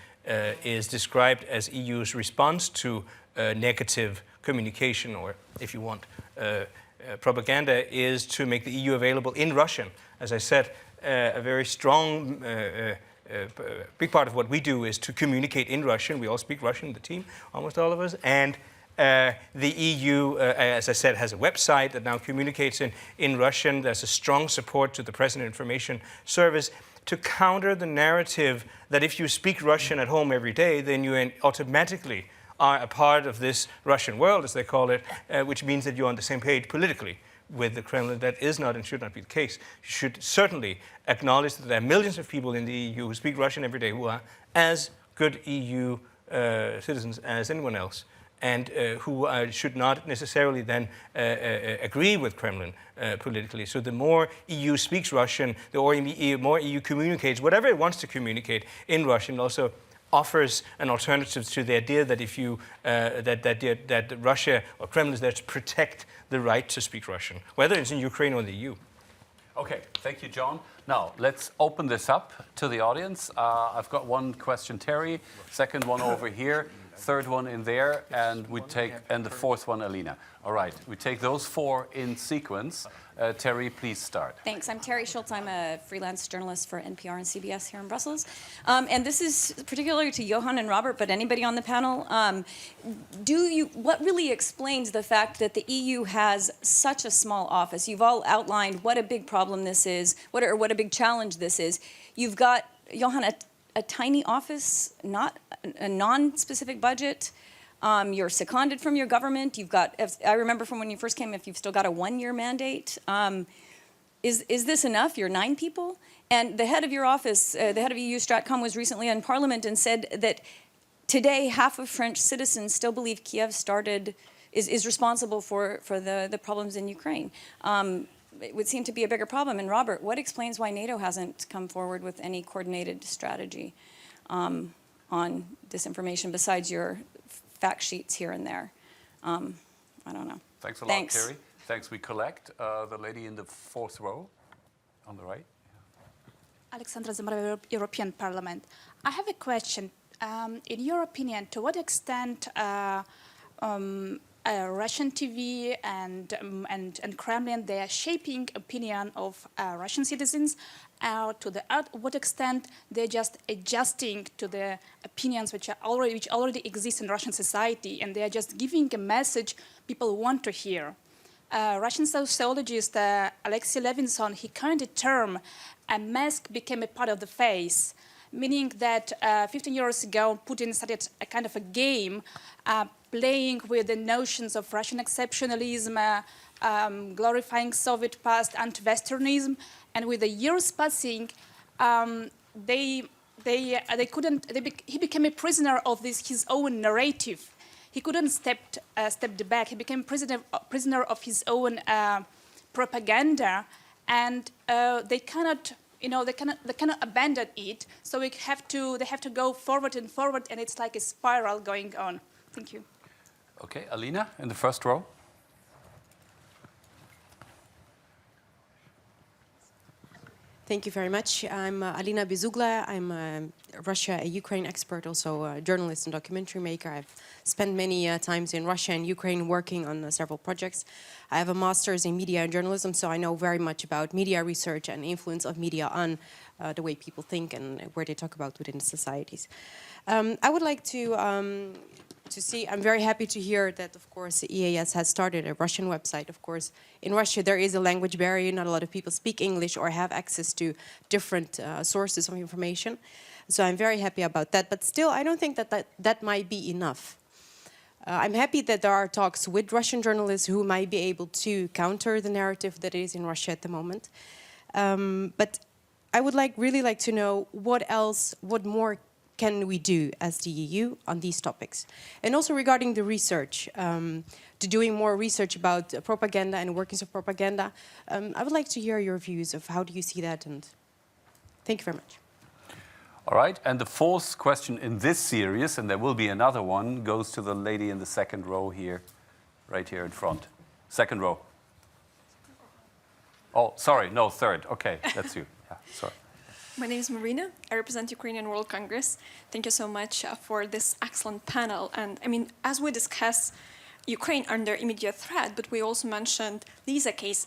is described as EU's response to negative communication, or if you want, propaganda, is to make the EU available in Russian. As I said, a very strong big part of what we do is to communicate in Russian. We all speak Russian, the team, almost all of us, and the EU, as I said, has a website that now communicates in Russian. There's a strong support to the Press and Information Service to counter the narrative that if you speak Russian at home every day, then you automatically are a part of this Russian world, as they call it, which means that you're on the same page politically with the Kremlin. That is not and should not be the case. You should certainly acknowledge that there are millions of people in the EU who speak Russian every day who are as good EU citizens as anyone else, and who should not necessarily then agree with Kremlin politically. So the more EU speaks Russian, the more EU communicates whatever it wants to communicate in Russian, also offers an alternative to the idea that if you that Russia or Kremlin is there to protect the right to speak Russian, whether it's in Ukraine or the EU. Okay, thank you, John. Now, let's open this up to the audience. I've got one question, Terry, second one over here, third one in there, and the fourth one, Alina. All right, we take those four in sequence. Terry, please start. Thanks. I'm Terry Schultz. I'm a freelance journalist for NPR and CBS here in Brussels. And this is particularly to Johan and Robert, but anybody on the panel. What really explains the fact that the EU has such a small office? You've all outlined what a big problem this is, what a big challenge this is. You've got, Johan, a tiny office, not a non-specific budget. You're seconded from your government. You've got, I remember from when you first came, if you've still got a 1-year mandate. Is this enough? You're 9 people? And the head of your office, the head of EU StratCom, was recently in Parliament and said that today half of French citizens still believe Kiev is responsible for the problems in Ukraine. It would seem to be a bigger problem. And Robert, what explains why NATO hasn't come forward with any coordinated strategy on disinformation besides your fact sheets here and there? I don't know. Thanks a lot, Kerry. Thanks. We collect the lady in the 4th row on the right. Alexandra Zamarova, European Parliament. I have a question. In your opinion, to what extent Russian TV and Kremlin, they are shaping opinion of Russian citizens? To what extent they're just adjusting to the opinions which already exist in Russian society, and they are just giving a message people want to hear? Russian sociologist Alexei Levinson, he coined a term, a mask became a part of the face, meaning that 15 years ago, Putin started a kind of a game, playing with the notions of Russian exceptionalism, glorifying Soviet past, anti-Westernism, and with the years passing, he became a prisoner of his own narrative. He couldn't step back. He became prisoner of his own propaganda, and they cannot abandon it. So they have to go forward and forward, and it's like a spiral going on. Thank you. Okay, Alina in the 1st row. Thank you very much. I'm Alina Bizugla. I'm a Russia-Ukraine expert, also a journalist and documentary maker. I've spent many times in Russia and Ukraine working on several projects. I have a master's in media and journalism, so I know very much about media research and the influence of media on the way people think and where they talk about within the societies. I would like to see, I'm very happy to hear that, of course, the EAS has started a Russian website. Of course, in Russia, there is a language barrier. Not a lot of people speak English or have access to different sources of information. So I'm very happy about that. But still, I don't think that might be enough. I'm happy that there are talks with Russian journalists who might be able to counter the narrative that is in Russia at the moment. But I would really like to know what more can we do as the EU on these topics? And also regarding the research, to doing more research about propaganda and workings of propaganda, I would like to hear your views of how do you see that, and thank you very much. All right, and the 4th question in this series, and there will be another one, goes to the lady in the 2nd row here, right here in front. 2nd row. Oh, sorry, no, 3rd. Okay, that's you. Yeah, sorry. My name is Marina. I represent Ukrainian World Congress. Thank you so much for this excellent panel. And I mean, as we discuss Ukraine under immediate threat, but we also mentioned Lisa case,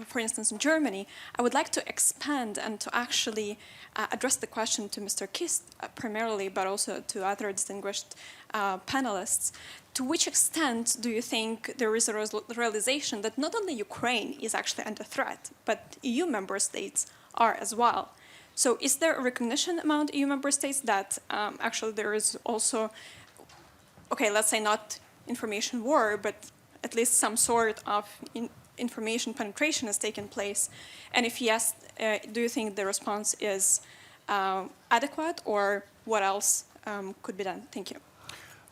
for instance, in Germany, I would like to expand and to actually address the question to Mr. Kyst primarily, but also to other distinguished panelists. To which extent do you think there is a realization that not only Ukraine is actually under threat, but EU member states are as well? So is there a recognition among EU member states that actually there is also, okay, let's say not information war, but at least some sort of information penetration has taken place? And if yes, do you think the response is adequate, or what else could be done? Thank you.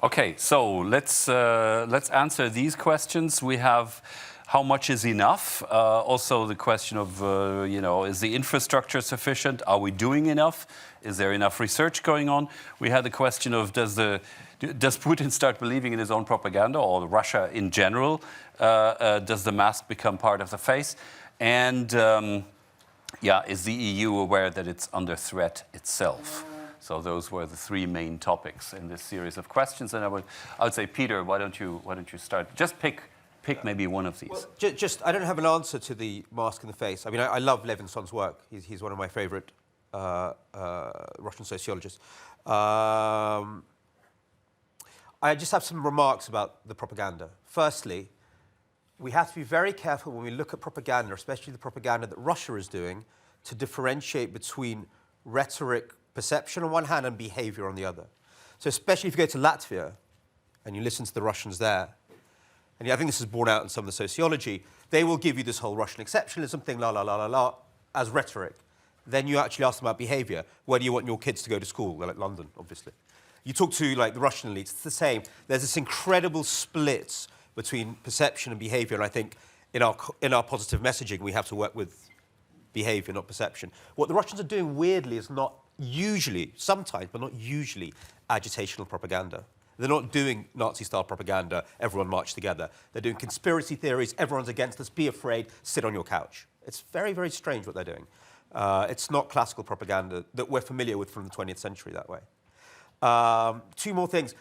Okay, so let's answer these questions. We have how much is enough? Also the question of, is the infrastructure sufficient? Are we doing enough? Is there enough research going on? We had the question of, does Putin start believing in his own propaganda, or Russia in general? Does the mask become part of the face? And is the EU aware that it's under threat itself? So those were the 3 main topics in this series of questions. And I would say, Peter, why don't you start? Just pick maybe one of these. Well, I don't have an answer to the mask in the face. I mean, I love Levinson's work. He's one of my favorite Russian sociologists. I just have some remarks about the propaganda. Firstly, we have to be very careful when we look at propaganda, especially the propaganda that Russia is doing, to differentiate between rhetoric, perception on one hand, and behavior on the other. So especially if you go to Latvia, and you listen to the Russians there, and I think this is borne out in some of the sociology, they will give you this whole Russian exceptionalism thing, la, la, la, la, la, as rhetoric. Then you actually ask them about behavior. Where do you want your kids to go to school? Well, like London, obviously. You talk to like the Russian elites, it's the same. There's this incredible split between perception and behavior, and I think in our positive messaging, we have to work with behavior, not perception. What the Russians are doing, weirdly, is not usually, sometimes, but not usually, agitational propaganda. They're not doing Nazi-style propaganda, everyone march together. They're doing conspiracy theories, everyone's against us, be afraid, sit on your couch. It's very, very strange what they're doing. It's not classical propaganda that we're familiar with from the 20th century that way. Two more things.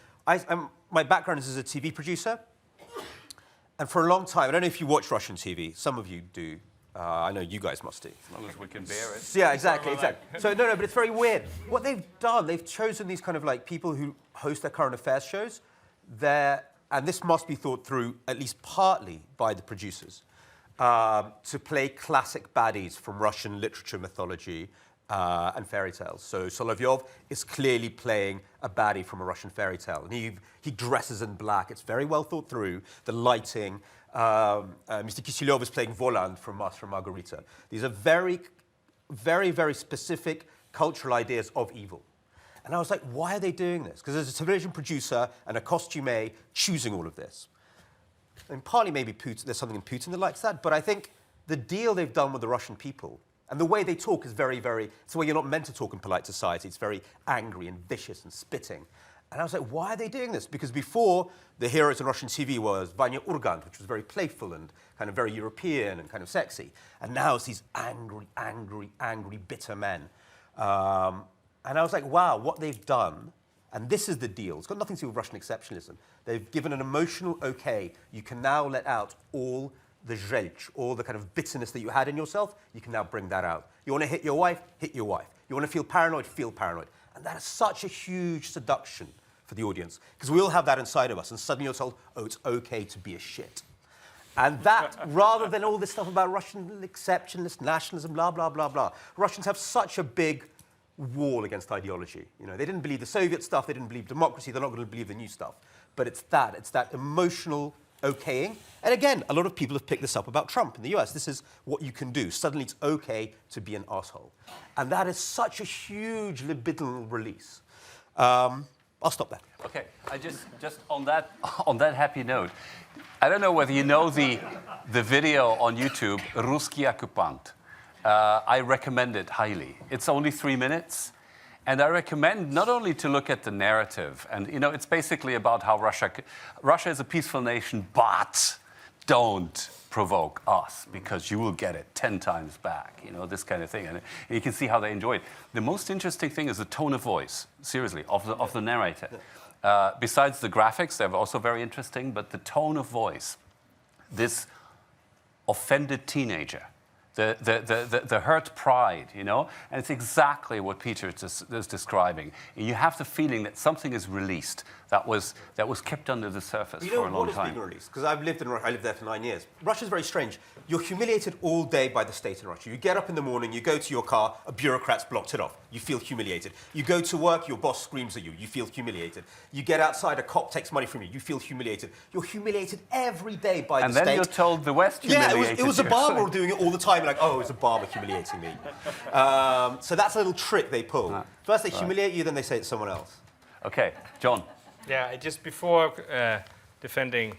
My background is as a TV producer. And for a long time, I don't know if you watch Russian TV. Some of you do. I know you guys must do. As long as we can bear it. Yeah, exactly. So, no, but it's very weird. What they've done, they've chosen these kind of like people who host their current affairs shows. And this must be thought through, at least partly, by the producers, to play classic baddies from Russian literature, mythology, and fairy tales. So Solovyov is clearly playing a baddie from a Russian fairy tale. And he dresses in black. It's very well thought through. The lighting. Mr. Kisilyov is playing Roland from Master and Margarita. These are very, very, very specific cultural ideas of evil. And I was like, why are they doing this? Because there's a television producer and a costumier choosing all of this. And partly maybe Putin, there's something in Putin that likes that, but I think the deal they've done with the Russian people, and the way they talk is very, very, it's the way you're not meant to talk in polite society. It's very angry and vicious and spitting. And I was like, why are they doing this? Because before, the heroes on Russian TV was Vanya Urgant, which was very playful and kind of very European and kind of sexy. And now it's these angry, angry, angry, bitter men. And I was like, wow, what they've done, and this is the deal. It's got nothing to do with Russian exceptionalism. They've given an emotional okay. You can now let out all the zhelch, all the kind of bitterness that you had in yourself. You can now bring that out. You want to hit your wife? Hit your wife. You want to feel paranoid? Feel paranoid. And that is such a huge seduction for the audience, because we all have that inside of us, and suddenly you're told, oh, it's okay to be a shit. And that, rather than all this stuff about Russian exceptionalist nationalism, blah, blah, blah, blah, Russians have such a big wall against ideology. You know, they didn't believe the Soviet stuff, they didn't believe democracy, they're not going to believe the new stuff. But it's that emotional okaying. And again, a lot of people have picked this up about Trump in the US. This is what you can do. Suddenly it's okay to be an asshole. And that is such a huge libidinal release. I'll stop there. Okay, I just on that happy note, I don't know whether you know the video on YouTube, Ruski Okkupant. I recommend it highly. It's only 3 minutes, and I recommend not only to look at the narrative, and you know, it's basically about how Russia is a peaceful nation, but don't provoke us because you will get it 10 times back, you know, this kind of thing. And you can see how they enjoy it. The most interesting thing is the tone of voice, seriously, of the narrator. Besides the graphics, they're also very interesting, but the tone of voice, this offended teenager, the hurt pride, you know, and it's exactly what Peter is describing. You have the feeling that something is released that was kept under the surface for a long time. You know what is being released? Because I lived there for 9 years. Russia's very strange. You're humiliated all day by the state in Russia. You get up in the morning, you go to your car, a bureaucrat's blocked it off. You feel humiliated. You go to work, your boss screams at you. You feel humiliated. You get outside, a cop takes money from you. You feel humiliated. You're humiliated every day by the state. And then you're told the West humiliated it was a barber doing it all the time. Like, oh, it was a barber humiliating me. So that's a little trick they pull. First they humiliate you, then they say it's someone else. Okay, John. Yeah, just before defending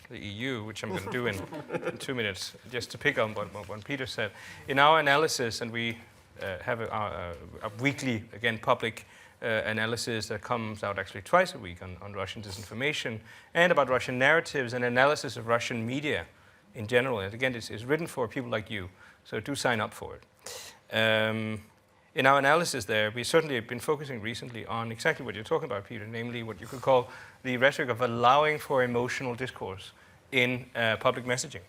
the EU, which I'm going to do in 2 minutes, just to pick on what Peter said. In our analysis, and we have a weekly, again, public analysis that comes out actually twice a week on Russian disinformation and about Russian narratives and analysis of Russian media in general. And again, it's written for people like you, so do sign up for it. In our analysis there, we certainly have been focusing recently on exactly what you're talking about, Peter, namely what you could call the rhetoric of allowing for emotional discourse in public messaging.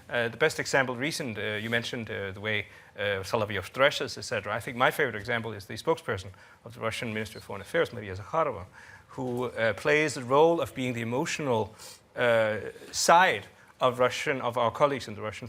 The best example recent, you mentioned the way Solovyov dresses, etc. I think my favorite example is the spokesperson of the Russian Ministry of Foreign Affairs, Maria Zakharova, who plays the role of being the emotional side of our colleagues in the Russian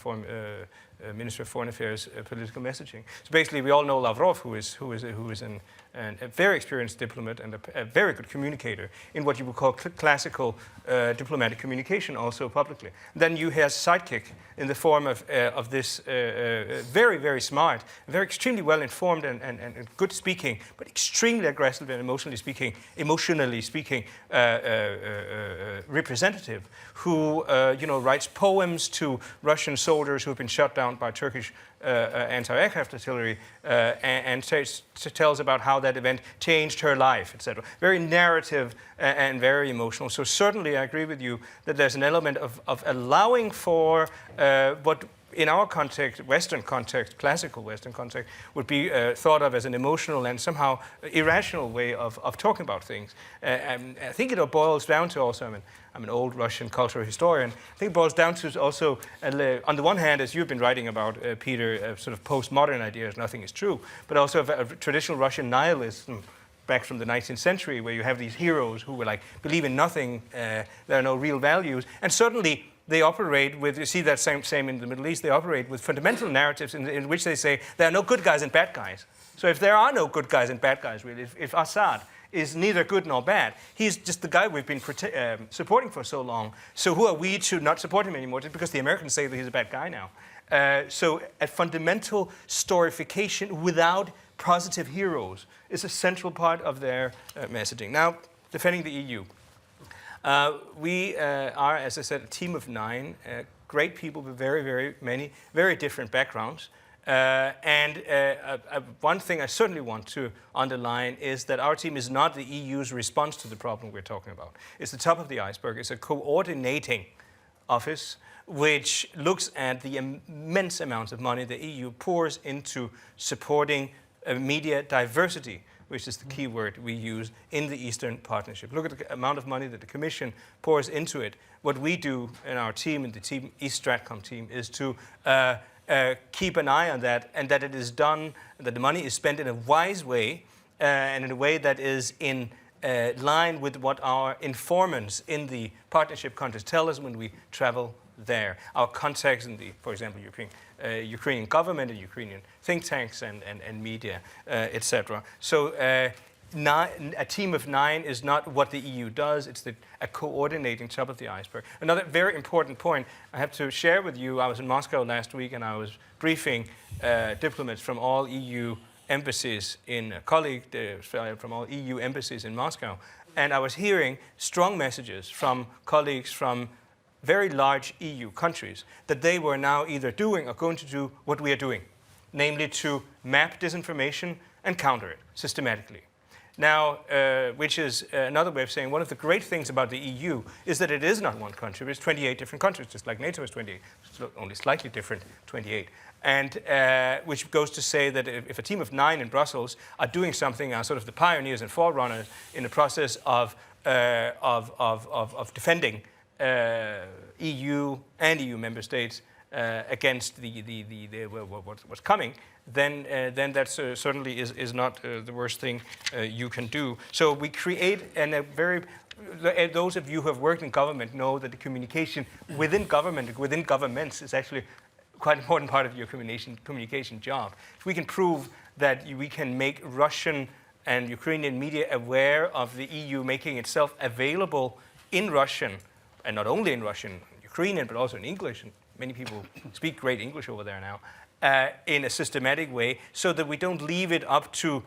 Ministry of Foreign Affairs political messaging. So basically, we all know Lavrov, who is an and a very experienced diplomat and a very good communicator in what you would call classical diplomatic communication, also publicly. Then you have sidekick in the form of this very, very smart, very extremely well informed and good speaking, but extremely aggressive and emotionally speaking representative who writes poems to Russian soldiers who have been shot down by Turkish anti-aircraft artillery and tells about how that event changed her life, etc. Very narrative and very emotional. So certainly I agree with you that there's an element of allowing for what in our context, Western context, classical Western context, would be thought of as an emotional and somehow irrational way of talking about things. And I think it boils down to also, I'm an old Russian cultural historian, I think it boils down to also, on the one hand, as you've been writing about, Peter, sort of postmodern ideas, nothing is true, but also a traditional Russian nihilism back from the 19th century, where you have these heroes who were like, believe in nothing, there are no real values, and certainly they operate with, you see that same in the Middle East, they operate with fundamental narratives in which they say there are no good guys and bad guys. So if there are no good guys and bad guys, really, if Assad is neither good nor bad, he's just the guy we've been supporting for so long, so who are we to not support him anymore, just because the Americans say that he's a bad guy now. So a fundamental storification without positive heroes is a central part of their messaging. Now, defending the EU. We are, as I said, a team of 9 great people with very, very many, very different backgrounds. One thing I certainly want to underline is that our team is not the EU's response to the problem we're talking about. It's the top of the iceberg. It's a coordinating office which looks at the immense amounts of money the EU pours into supporting media diversity, which is the key word we use in the Eastern Partnership. Look at the amount of money that the Commission pours into it. What we do in our team, in the team, StratCom team, is to keep an eye on that, and that it is done, that the money is spent in a wise way, and in a way that is in line with what our informants in the partnership context tell us when we travel there. Our contacts in the, for example, Ukrainian government and Ukrainian think tanks and media, etc. So a team of 9 is not what the EU does, it's a coordinating top of the iceberg. Another very important point I have to share with you, I was in Moscow last week and I was briefing diplomats from all EU embassies from all EU embassies in Moscow, and I was hearing strong messages from colleagues from very large EU countries that they were now either doing or going to do what we are doing, namely to map disinformation and counter it systematically. Now, which is another way of saying one of the great things about the EU is that it is not one country, but it's 28 different countries, just like NATO is 28, it's only slightly different, 28. And which goes to say that if a team of 9 in Brussels are doing something, are sort of the pioneers and forerunners in the process of defending EU and EU member states against what's coming, then that certainly is not the worst thing you can do. So we create, and those of you who have worked in government know that the communication within government, within governments, is actually quite an important part of your communication job. If we can prove that we can make Russian and Ukrainian media aware of the EU making itself available in Russian, and not only in Russian, Ukrainian, but also in English, and many people speak great English over there now, in a systematic way, so that we don't leave it up to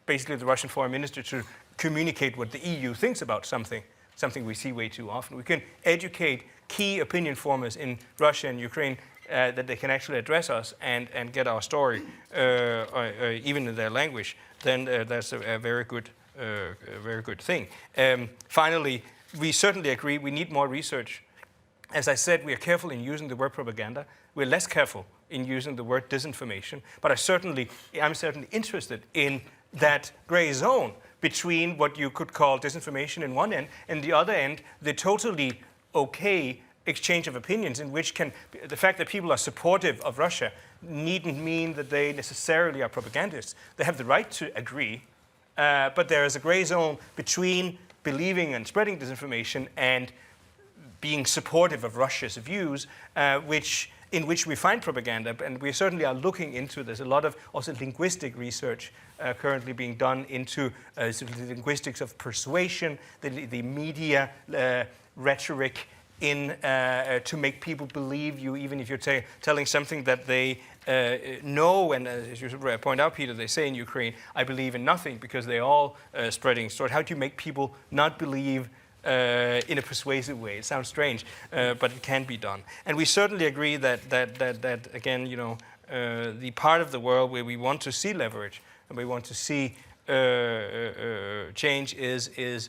basically the Russian foreign minister to communicate what the EU thinks about something we see way too often. We can educate key opinion formers in Russia and Ukraine that they can actually address us and get our story, even in their language, then that's a very good thing. Finally, we certainly agree we need more research. As I said, we are careful in using the word propaganda. We're less careful in using the word disinformation. But I'm certainly interested in that gray zone between what you could call disinformation in one end and the other end, the totally okay exchange of opinions in which the fact that people are supportive of Russia needn't mean that they necessarily are propagandists. They have the right to agree, but there is a gray zone between believing and spreading disinformation and being supportive of Russia's views, which in which we find propaganda, and we certainly are looking into this. A lot of also linguistic research currently being done into sort of the linguistics of persuasion, the media rhetoric in to make people believe you, even if you're telling something that they know. And as you point out, Peter, they say in Ukraine, "I believe in nothing," because they're all spreading stories. How do you make people not believe in a persuasive way? It sounds strange, but it can be done. And we certainly agree that again, you know, the part of the world where we want to see leverage and we want to see change is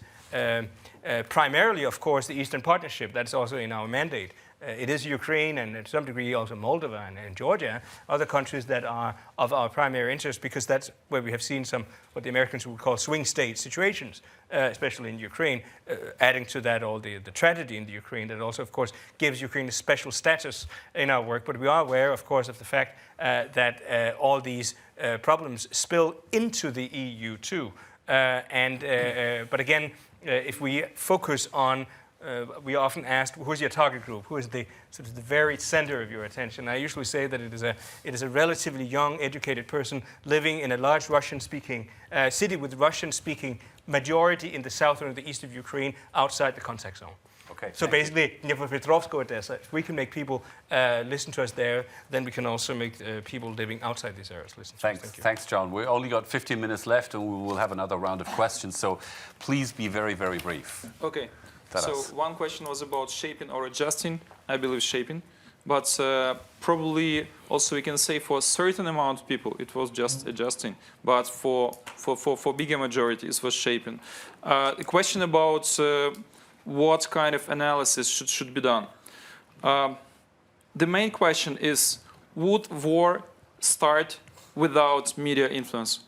primarily, of course, the Eastern Partnership. That's also in our mandate. It is Ukraine and to some degree also Moldova and Georgia, other countries that are of our primary interest, because that's where we have seen some, what the Americans would call swing state situations, especially in Ukraine, adding to that all the tragedy in the Ukraine that also, of course, gives Ukraine a special status in our work. But we are aware, of course, of the fact that all these problems spill into the EU too. But again, if we focus on, we are often asked, who's your target group? Who is the sort of the very center of your attention? I usually say that it is a relatively young, educated person living in a large Russian-speaking city with Russian-speaking majority in the south or the east of Ukraine, outside the contact zone. Okay. So basically, Dnipropetrovsk, Odessa, if we can make people listen to us there, then we can also make people living outside these areas listen to us. Thank you. Thanks, John. We only got 15 minutes left, and we will have another round of questions. So please be very, very brief. Okay. So one question was about shaping or adjusting. I believe shaping. But probably also we can say for a certain amount of people it was just adjusting. But for bigger majority it was shaping. A question about what kind of analysis should be done. The main question is, would war start without media influence?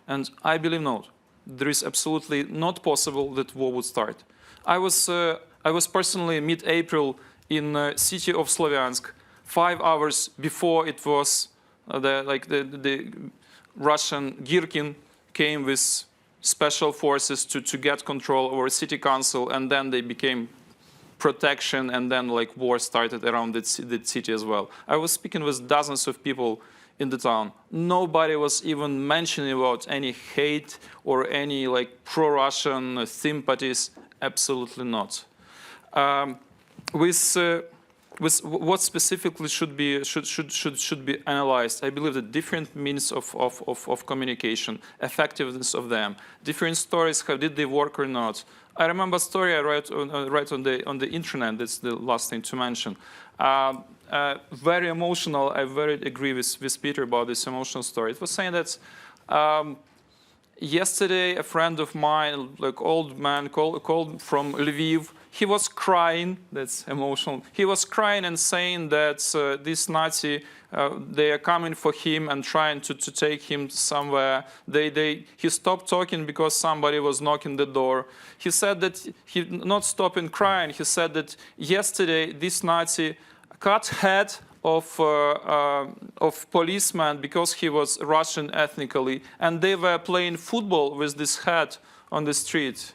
And I believe not. There is absolutely not possible that war would start. I was personally mid-April in the city of Slovyansk, 5 hours before it was the Russian Girkin came with special forces to get control over city council, and then they became protection, and then like war started around the city as well. I was speaking with dozens of people in the town. Nobody was even mentioning about any hate or any like pro-Russian sympathies. Absolutely not. With what specifically should be analyzed, I believe that different means of communication, effectiveness of them, different stories, how did they work or not. I remember a story I read on the internet. That's the last thing to mention. Very emotional. I very agree with Peter about this emotional story. It was saying that yesterday a friend of mine, like old man, called from Lviv. He was crying. That's emotional. He was crying and saying that this Nazi, they are coming for him and trying to take him somewhere. He stopped talking because somebody was knocking the door. He said that he not stopping crying. He said that yesterday this Nazi cut head of policeman because he was Russian ethnically, and they were playing football with this head on the street.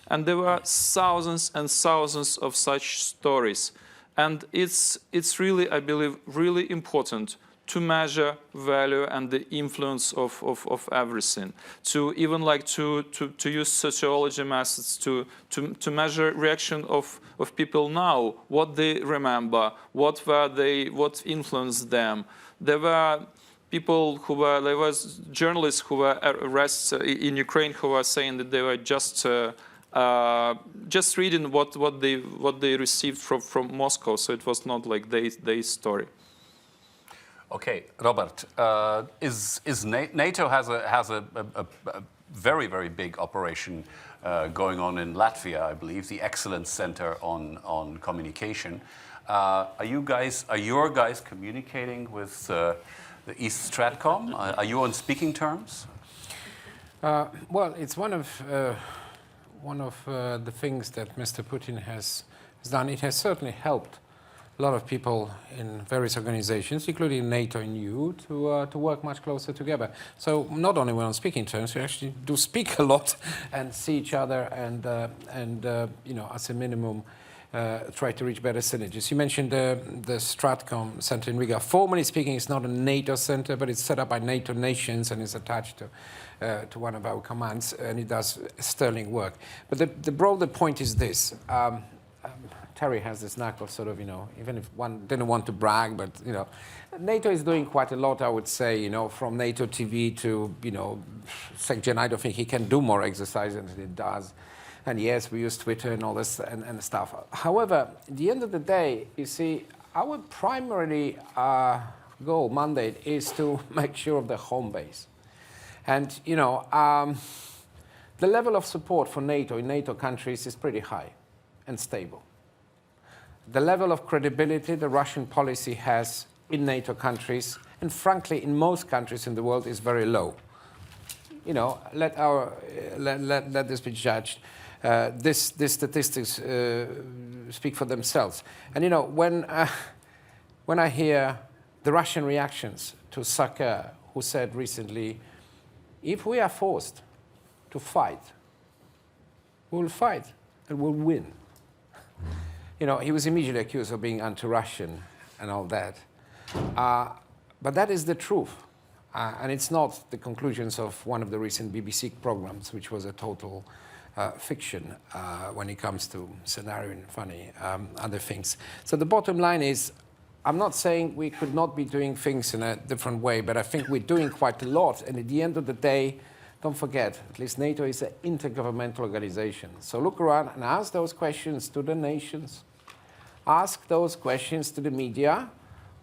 And there were thousands and thousands of such stories. And it's really, I believe, really important to measure value and the influence of everything. To even like to use sociology methods to measure reaction of people now, what they remember, what influenced them. There were people there was journalists who were arrested in Ukraine who were saying that they were just reading what they received from Moscow, so it was not like their story. Okay, Robert, NATO has a very, very big operation going on in Latvia, I believe, the Excellence Center on Communication. Are your guys communicating with the East StratCom? Are you on speaking terms? Well, it's one of the things that Mr. Putin has done. It has certainly helped a lot of people in various organizations, including NATO and EU, to work much closer together. So not only we're on speaking terms, we actually do speak a lot and see each other, and you know, as a minimum, try to reach better synergies. You mentioned the StratCom center in Riga. Formally speaking, it's not a NATO center, but it's set up by NATO nations and is attached to one of our commands, and it does sterling work. But the broader point is this. Terry has this knack of sort of, even if one didn't want to brag, but, NATO is doing quite a lot, I would say, from NATO TV to, SecGen. I don't think he can do more exercise than it does. And yes, we use Twitter and all this and stuff. However, at the end of the day, you see, our primary goal, mandate, is to make sure of the home base. And, the level of support for NATO in NATO countries is pretty high and stable. The level of credibility the Russian policy has in NATO countries, and frankly, in most countries in the world, is very low. Let this be judged. These statistics speak for themselves. And when I hear the Russian reactions to Saka, who said recently, if we are forced to fight, we will fight and we'll win. He was immediately accused of being anti-Russian and all that. But that is the truth. And it's not the conclusions of one of the recent BBC programs, which was a total fiction when it comes to scenario and funny other things. So the bottom line is, I'm not saying we could not be doing things in a different way, but I think we're doing quite a lot. And at the end of the day, don't forget, at least NATO is an intergovernmental organization. So look around and ask those questions to the nations. Ask those questions to the media,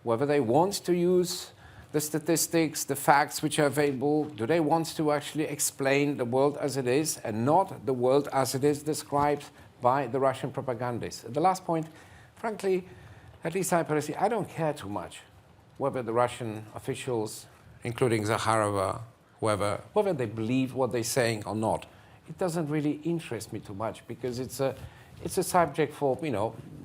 whether they want to use the statistics, the facts which are available. Do they want to actually explain the world as it is and not the world as it is described by the Russian propagandists? The last point, frankly, at least I personally, I don't care too much whether the Russian officials, including Zakharova, whether they believe what they're saying or not. It doesn't really interest me too much because it's a subject for,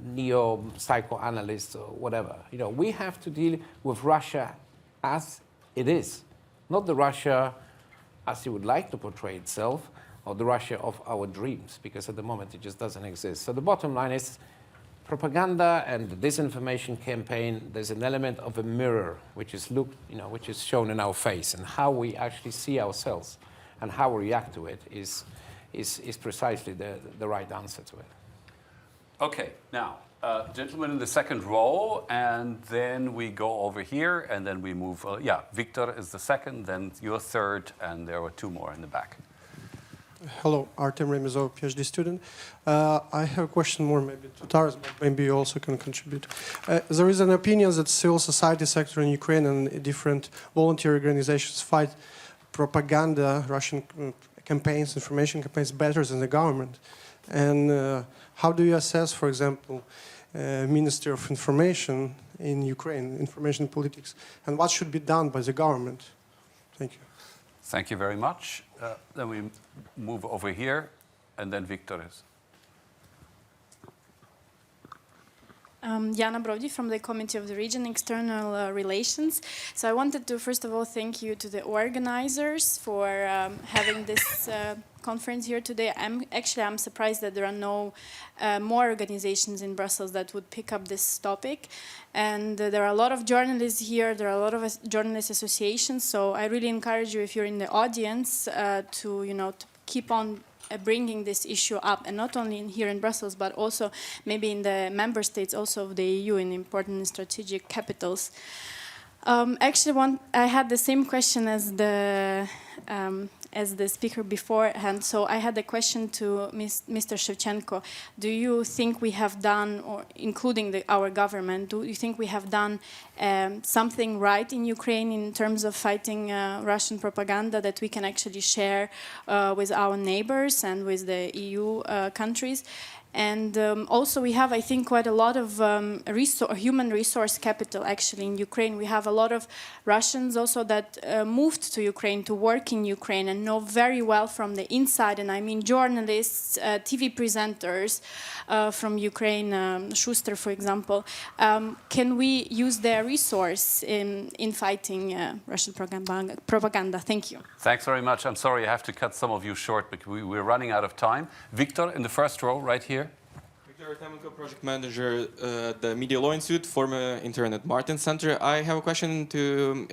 neo-psychoanalysts or whatever. We have to deal with Russia as it is, not the Russia as it would like to portray itself, or the Russia of our dreams, because at the moment it just doesn't exist. So the bottom line is propaganda and the disinformation campaign, there's an element of a mirror which is which is shown in our face, and how we actually see ourselves and how we react to it is precisely the right answer to it. Okay, now, gentlemen in the second row, and then we go over here, and then we move. Victor is the second, then you're third, and there were two more in the back. Hello, Artem Remizov, PhD student. I have a question more maybe to Taras, but maybe you also can contribute. There is an opinion that civil society sector in Ukraine and different volunteer organizations fight propaganda, Russian campaigns, information campaigns better than the government. And how do you assess, for example, Ministry of Information in Ukraine, information politics, and what should be done by the government? Thank you. Thank you very much. Then we move over here, and then Victor is. Jana Brody from the Committee of the Region, External Relations. So I wanted to, first of all, thank you to the organizers for having this conference here today. I'm surprised that there are no more organizations in Brussels that would pick up this topic. And there are a lot of journalists here, there are a lot of journalist associations, so I really encourage you, if you're in the audience, to keep on bringing this issue up, and not only here in Brussels, but also maybe in the member states also of the EU in important strategic capitals. Actually, I had the same question as the speaker beforehand. So I had a question to Mr. Shevchenko. Do you think we have done, or including our government, do you think we have done something right in Ukraine in terms of fighting Russian propaganda that we can actually share with our neighbors and with the EU countries? And also we have, I think, quite a lot of human resource capital actually in Ukraine. We have a lot of Russians also that moved to Ukraine to work in Ukraine and know very well from the inside, and I mean journalists, TV presenters from Ukraine, Schuster, for example. Can we use their resource in fighting Russian propaganda? Thank you. Thanks very much. I'm sorry I have to cut some of you short because we're running out of time. Victor in the first row right here. Shevchenko, project manager at the Media Law Institute, former intern at Martens Center. I have a question to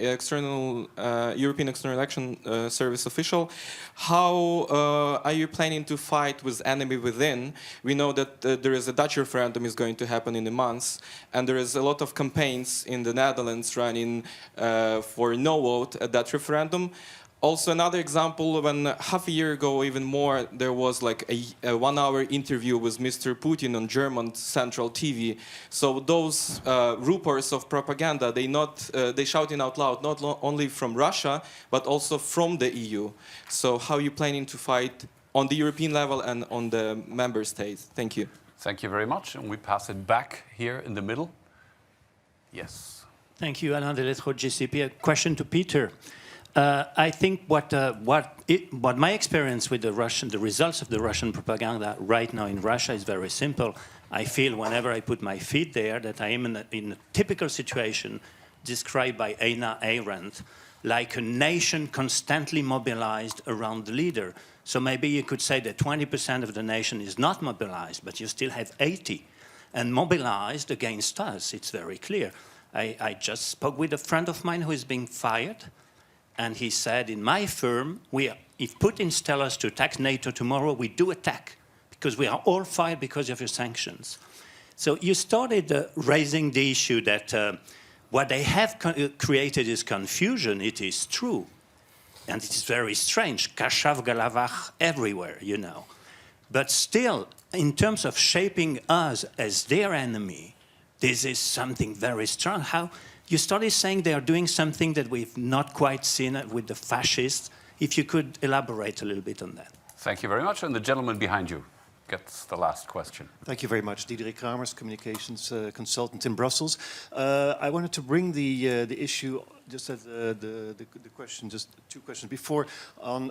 European External Action Service official. How are you planning to fight with enemy within? We know that there is a Dutch referendum is going to happen in a month, and there is a lot of campaigns in the Netherlands running for no vote at that referendum. Also, another example, when half a year ago, even more, there was like a 1 hour interview with Mr. Putin on German Central TV. So those reports of propaganda, they shouting out loud, not only from Russia, but also from the EU. So how are you planning to fight on the European level and on the member states? Thank you. Thank you very much. And we pass it back here in the middle. Yes. Thank you, Alain Delettre, GCP. A question to Peter. I think what my experience with the results of the Russian propaganda right now in Russia is very simple. I feel whenever I put my feet there that I am in a typical situation described by Hannah Arendt, like a nation constantly mobilized around the leader. So maybe you could say that 20% of the nation is not mobilized, but you still have 80%. And mobilized against us, it's very clear. I just spoke with a friend of mine who is being fired. And he said, in my firm, if Putin tells us to attack NATO tomorrow, we do attack, because we are all fired because of your sanctions. So you started raising the issue that what they have created is confusion. It is true. And it is very strange. Kashav Galavach everywhere, you know. But still, in terms of shaping us as their enemy, this is something very strong. You started saying they are doing something that we've not quite seen with the fascists. If you could elaborate a little bit on that. Thank you very much. And the gentleman behind you gets the last question. Thank you very much. Diederik Kramers, communications consultant in Brussels. I wanted to bring the issue, just as the question, just two questions before, on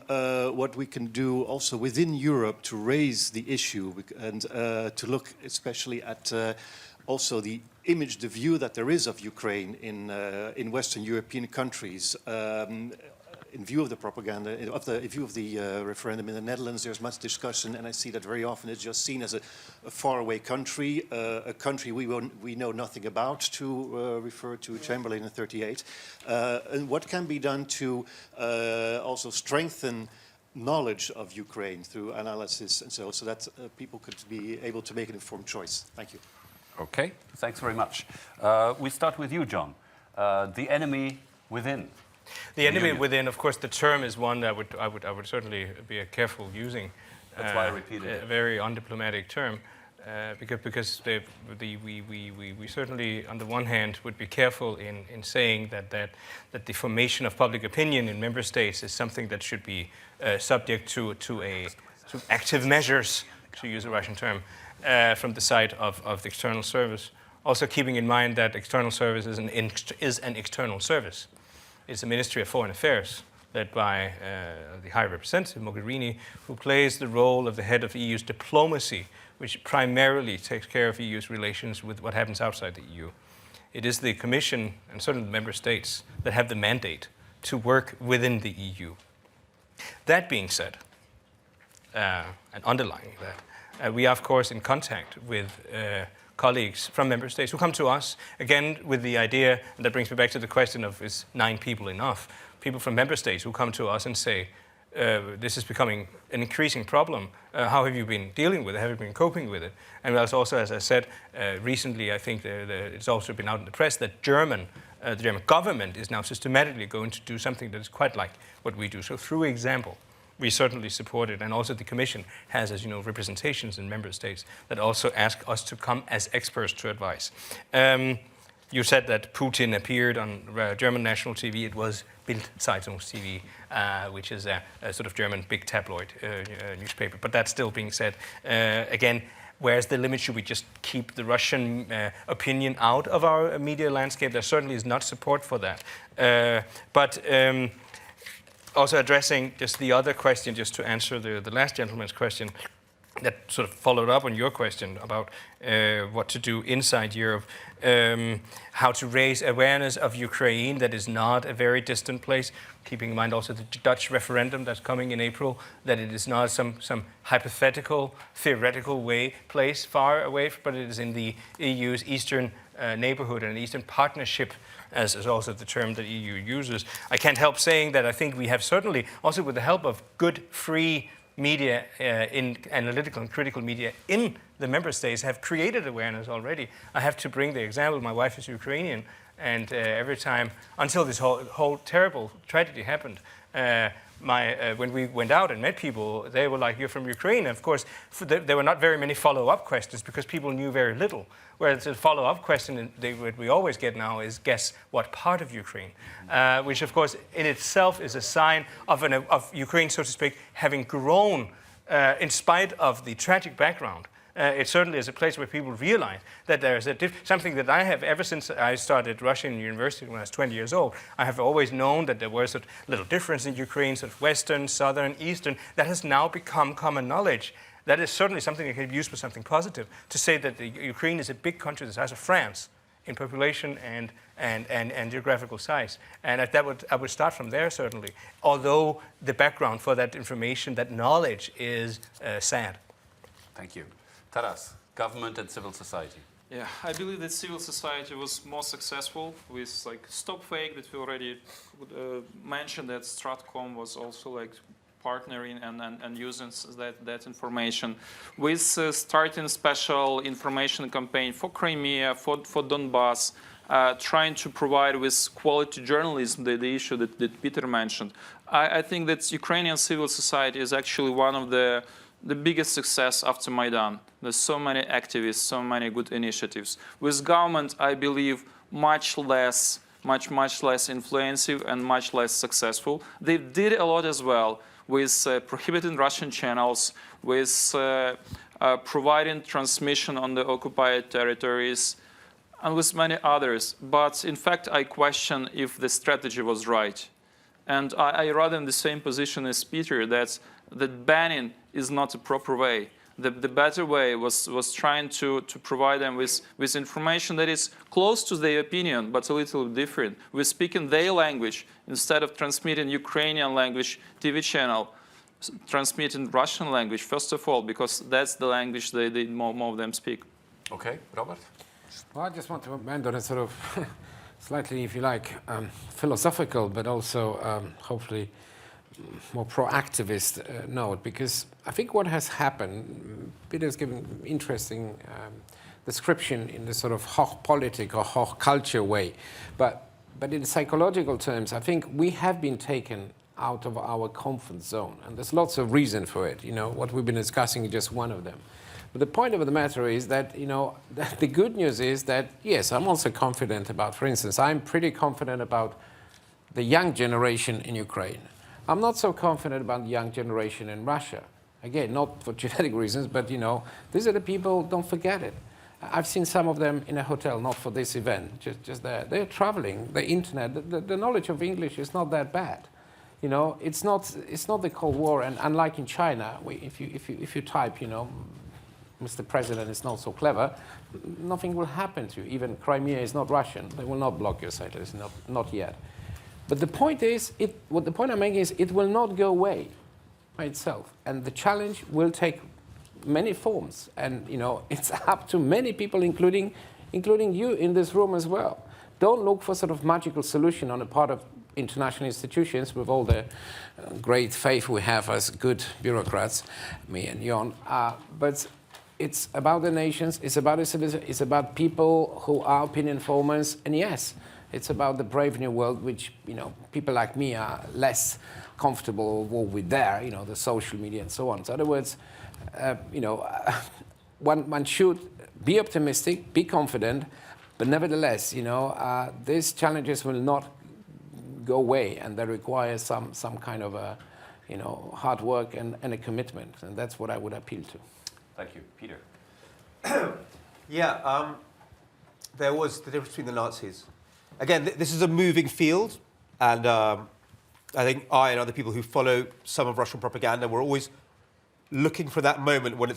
what we can do also within Europe to raise the issue and to look especially at also the image, the view that there is of Ukraine in Western European countries. In view of the propaganda, in view of the referendum in the Netherlands, there's much discussion, and I see that very often it's just seen as a faraway country, a country we know nothing about, to refer to Chamberlain in '38. And what can be done to also strengthen knowledge of Ukraine through analysis and so that people could be able to make an informed choice? Thank you. Okay, thanks very much. We start with you, John. The enemy within. The enemy within, of course, the term is one that I would certainly be careful using. That's why I repeated it. A very undiplomatic term, because we certainly, on the one hand, would be careful in saying that the formation of public opinion in member states is something that should be subject to active measures, to use a Russian term, from the side of the external service. Also keeping in mind that external service is an external service. It's a Ministry of Foreign Affairs led by the High Representative Mogherini, who plays the role of the head of the EU's diplomacy, which primarily takes care of EU's relations with what happens outside the EU. It is the Commission and certainly the member states that have the mandate to work within the EU. That being said, and underlining that, we are, of course, in contact with colleagues from member states who come to us, again, with the idea, and that brings me back to the question of, is 9 people enough? People from member states who come to us and say, this is becoming an increasing problem. How have you been dealing with it? Have you been coping with it? And also, as I said, recently, I think it's also been out in the press that the German government is now systematically going to do something that is quite like what we do. So through example, we certainly support it, and also the Commission has, as you know, representations in member states that also ask us to come as experts to advise. You said that Putin appeared on German national TV. It was Bild Zeitung TV, which is a sort of German big tabloid newspaper. But that's still being said. Again, where's the limit? Should we just keep the Russian opinion out of our media landscape? There certainly is not support for that. Also addressing just the other question, just to answer the last gentleman's question, that sort of followed up on your question about what to do inside Europe, how to raise awareness of Ukraine that is not a very distant place, keeping in mind also the Dutch referendum that's coming in April, that it is not some hypothetical, theoretical place far away, but it is in the EU's eastern neighborhood and Eastern Partnership, as is also the term that EU uses. I can't help saying that I think we have certainly, also with the help of good, free media, in analytical and critical media in the member states, have created awareness already. I have to bring the example, my wife is Ukrainian, and every time, until this whole terrible tragedy happened, when we went out and met people, they were like, "You're from Ukraine." And of course, there were not very many follow-up questions because people knew very little. Whereas the follow-up question that we always get now is, guess what part of Ukraine? Which, of course, in itself is a sign of Ukraine, so to speak, having grown in spite of the tragic background. It certainly is a place where people realize that there is something that I have, ever since I started Russian university when I was 20 years old, I have always known that there was a little difference in Ukraine, sort of Western, Southern, Eastern, that has now become common knowledge. That is certainly something that can be used for something positive, to say that Ukraine is a big country the size of France in population and geographical size. And I would start from there, certainly, although the background for that information, that knowledge is sad. Thank you. Taras, government and civil society. Yeah, I believe that civil society was more successful with like Stop Fake that we already mentioned, that StratCom was also like partnering and using that information, with starting special information campaign for Crimea, for Donbass, trying to provide with quality journalism, the issue that Peter mentioned. I think that Ukrainian civil society is actually one of the biggest success after Maidan. There's so many activists, so many good initiatives. With government, I believe much less influential and much less successful. They did a lot as well with prohibiting Russian channels, with providing transmission on the occupied territories, and with many others. But in fact, I question if the strategy was right. And I rather in the same position as Peter, that banning is not a proper way. The better way was trying to provide them with information that is close to their opinion, but a little different. We're speaking their language instead of transmitting Ukrainian language TV channel, transmitting Russian language, first of all, because that's the language they more of them speak. Okay, Robert? Well, I just want to amend on a sort of slightly, if you like, philosophical, but also hopefully more pro-activist note, because I think what has happened, Peter's given interesting description in the sort of Hochpolitik or Hochkultur way, but in psychological terms, I think we have been taken out of our comfort zone, and there's lots of reason for it. You know, what we've been discussing is just one of them. But the point of the matter is that, you know, the good news is that, yes, I'm also confident about, for instance, I'm pretty confident about the young generation in Ukraine. I'm not so confident about the young generation in Russia. Again, not for genetic reasons, but, you know, these are the people, don't forget it. I've seen some of them in a hotel, not for this event, just there. They're traveling, the internet, the knowledge of English is not that bad. You know, it's not the Cold War, and unlike in China, if you type, you know, Mr. President is not so clever, nothing will happen to you. Even Crimea is not Russian. They will not block your site, it's not yet. But the point is, the point I'm making is it will not go away by itself. And the challenge will take many forms. And, you know, it's up to many people, including you in this room as well. Don't look for sort of magical solution on the part of international institutions with all the great faith we have as good bureaucrats, me and Jon. But it's about the nations, it's about people who are opinion formers, and yes, it's about the brave new world, which, you know, people like me are less comfortable with there, you know, the social media and so on. So in other words, you know, one should be optimistic, be confident, but nevertheless, you know, these challenges will not go away, and they require some kind of a, you know, hard work and a commitment, and that's what I would appeal to. Thank you. Peter? Yeah, there was the difference between the Nazis. Again, this is a moving field, and I think I and other people who follow some of Russian propaganda were always looking for that moment when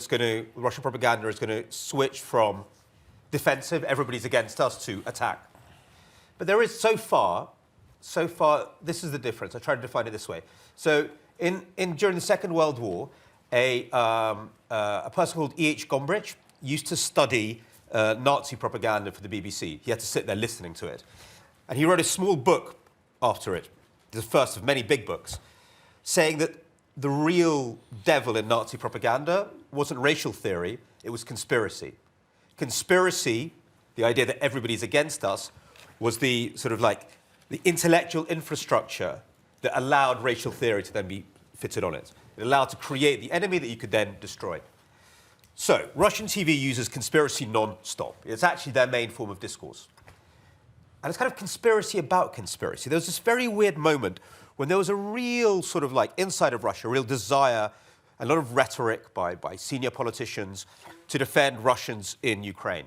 Russian propaganda is going to switch from defensive, everybody's against us, to attack. But there is so far, this is the difference. I try to define it this way. So during the Second World War, a person called E.H. Gombrich used to study Nazi propaganda for the BBC. He had to sit there listening to it. And he wrote a small book after it, the first of many big books, saying that the real devil in Nazi propaganda wasn't racial theory, it was conspiracy. Conspiracy, the idea that everybody's against us, was the sort of like the intellectual infrastructure that allowed racial theory to then be fitted on it. It allowed to create the enemy that you could then destroy. So, Russian TV uses conspiracy non-stop. It's actually their main form of discourse. And it's kind of conspiracy about conspiracy. There was this very weird moment when there was a real sort of like inside of Russia, a real desire, a lot of rhetoric by senior politicians to defend Russians in Ukraine.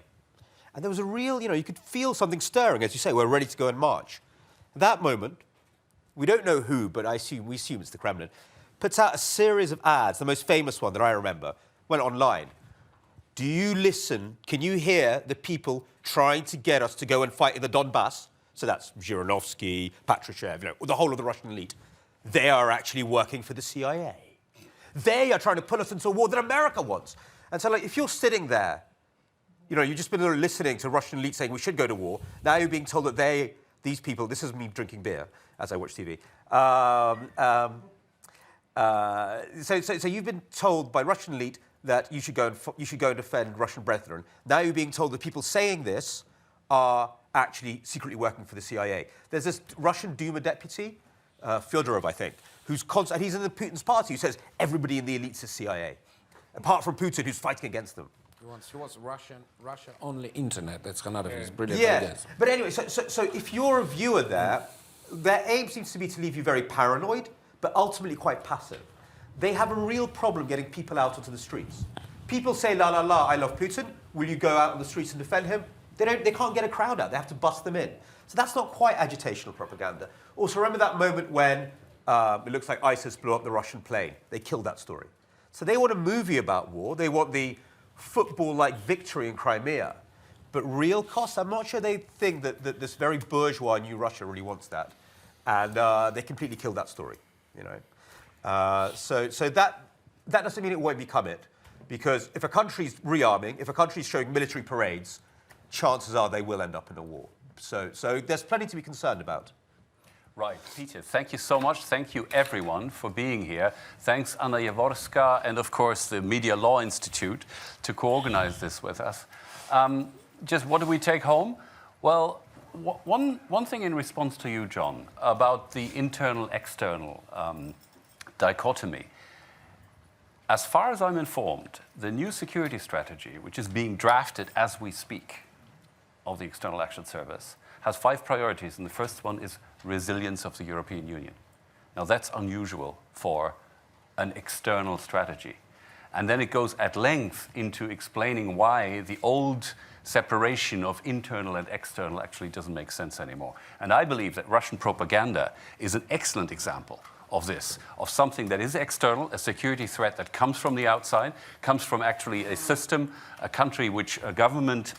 And there was a real, you could feel something stirring, as you say, we're ready to go and march. At that moment, we don't know who, but we assume it's the Kremlin, puts out a series of ads. The most famous one that I remember went online. Do you listen? Can you hear the people trying to get us to go and fight in the Donbass? So that's Zhirinovsky, Patrushev, the whole of the Russian elite. They are actually working for the CIA. They are trying to put us into a war that America wants. And so, if you're sitting there, you've just been listening to Russian elite saying we should go to war. Now you're being told that these people, this is me drinking beer as I watch TV. So you've been told by Russian elite that you should go and defend Russian brethren. Now you're being told that people saying this are actually secretly working for the CIA. There's this Russian Duma deputy, Fyodorov, I think, and he's in Putin's party, who says everybody in the elites is CIA, apart from Putin, who's fighting against them. He wants Russia only internet. That's another of his brilliant ideas. But anyway, so if you're a viewer there, their aim seems to be to leave you very paranoid, but ultimately quite passive. They have a real problem getting people out onto the streets. People say, la, la, la, I love Putin. Will you go out on the streets and defend him? They can't get a crowd out. They have to bust them in. So that's not quite agitational propaganda. Also, remember that moment when it looks like ISIS blew up the Russian plane. They killed that story. So they want a movie about war. They want the football-like victory in Crimea. But real cost, I'm not sure they think that this very bourgeois new Russia really wants that. And they completely killed that story, So that doesn't mean it won't become it. Because if a country's rearming, if a country's showing military parades, chances are they will end up in a war. So there's plenty to be concerned about. Right, Peter, thank you so much. Thank you, everyone, for being here. Thanks, Anna Jaworska, and of course, the Media Law Institute to co-organize this with us. Just what do we take home? Well, one thing in response to you, John, about the internal-external dichotomy. As far as I'm informed, the new security strategy, which is being drafted as we speak, of the External Action Service, has 5 priorities, and the first one is resilience of the European Union. Now, that's unusual for an external strategy. And then it goes at length into explaining why the old separation of internal and external actually doesn't make sense anymore. And I believe that Russian propaganda is an excellent example of this, of something that is external, a security threat that comes from the outside, comes from actually a system, a country a government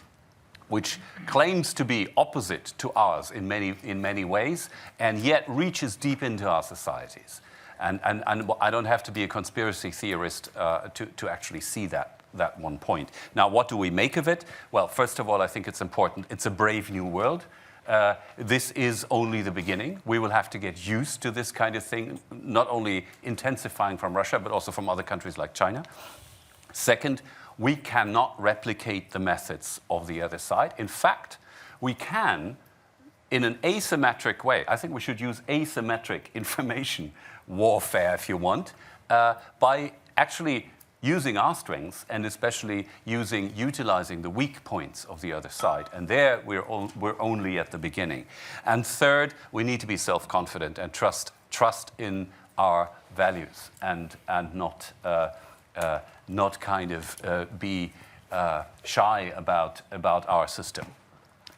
which claims to be opposite to ours in many ways, and yet reaches deep into our societies. And I don't have to be a conspiracy theorist to actually see that one point. Now, what do we make of it? Well, first of all, I think it's important. It's a brave new world. This is only the beginning. We will have to get used to this kind of thing, not only intensifying from Russia, but also from other countries like China. Second, we cannot replicate the methods of the other side. In fact, we can, in an asymmetric way, I think we should use asymmetric information warfare, if you want, by actually using our strengths and especially utilizing the weak points of the other side. And there we're only at the beginning. And third, we need to be self-confident and trust in our values and not kind of be shy about our system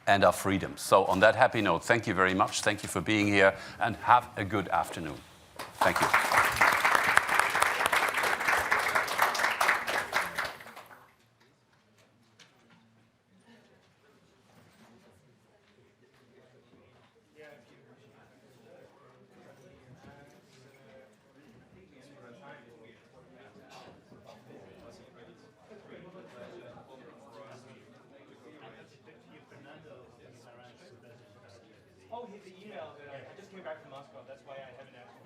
and our freedoms. So on that happy note, thank you very much. Thank you for being here, and have a good afternoon. Thank you. Oh, the email that I just came back from Moscow. That's why I haven't answered.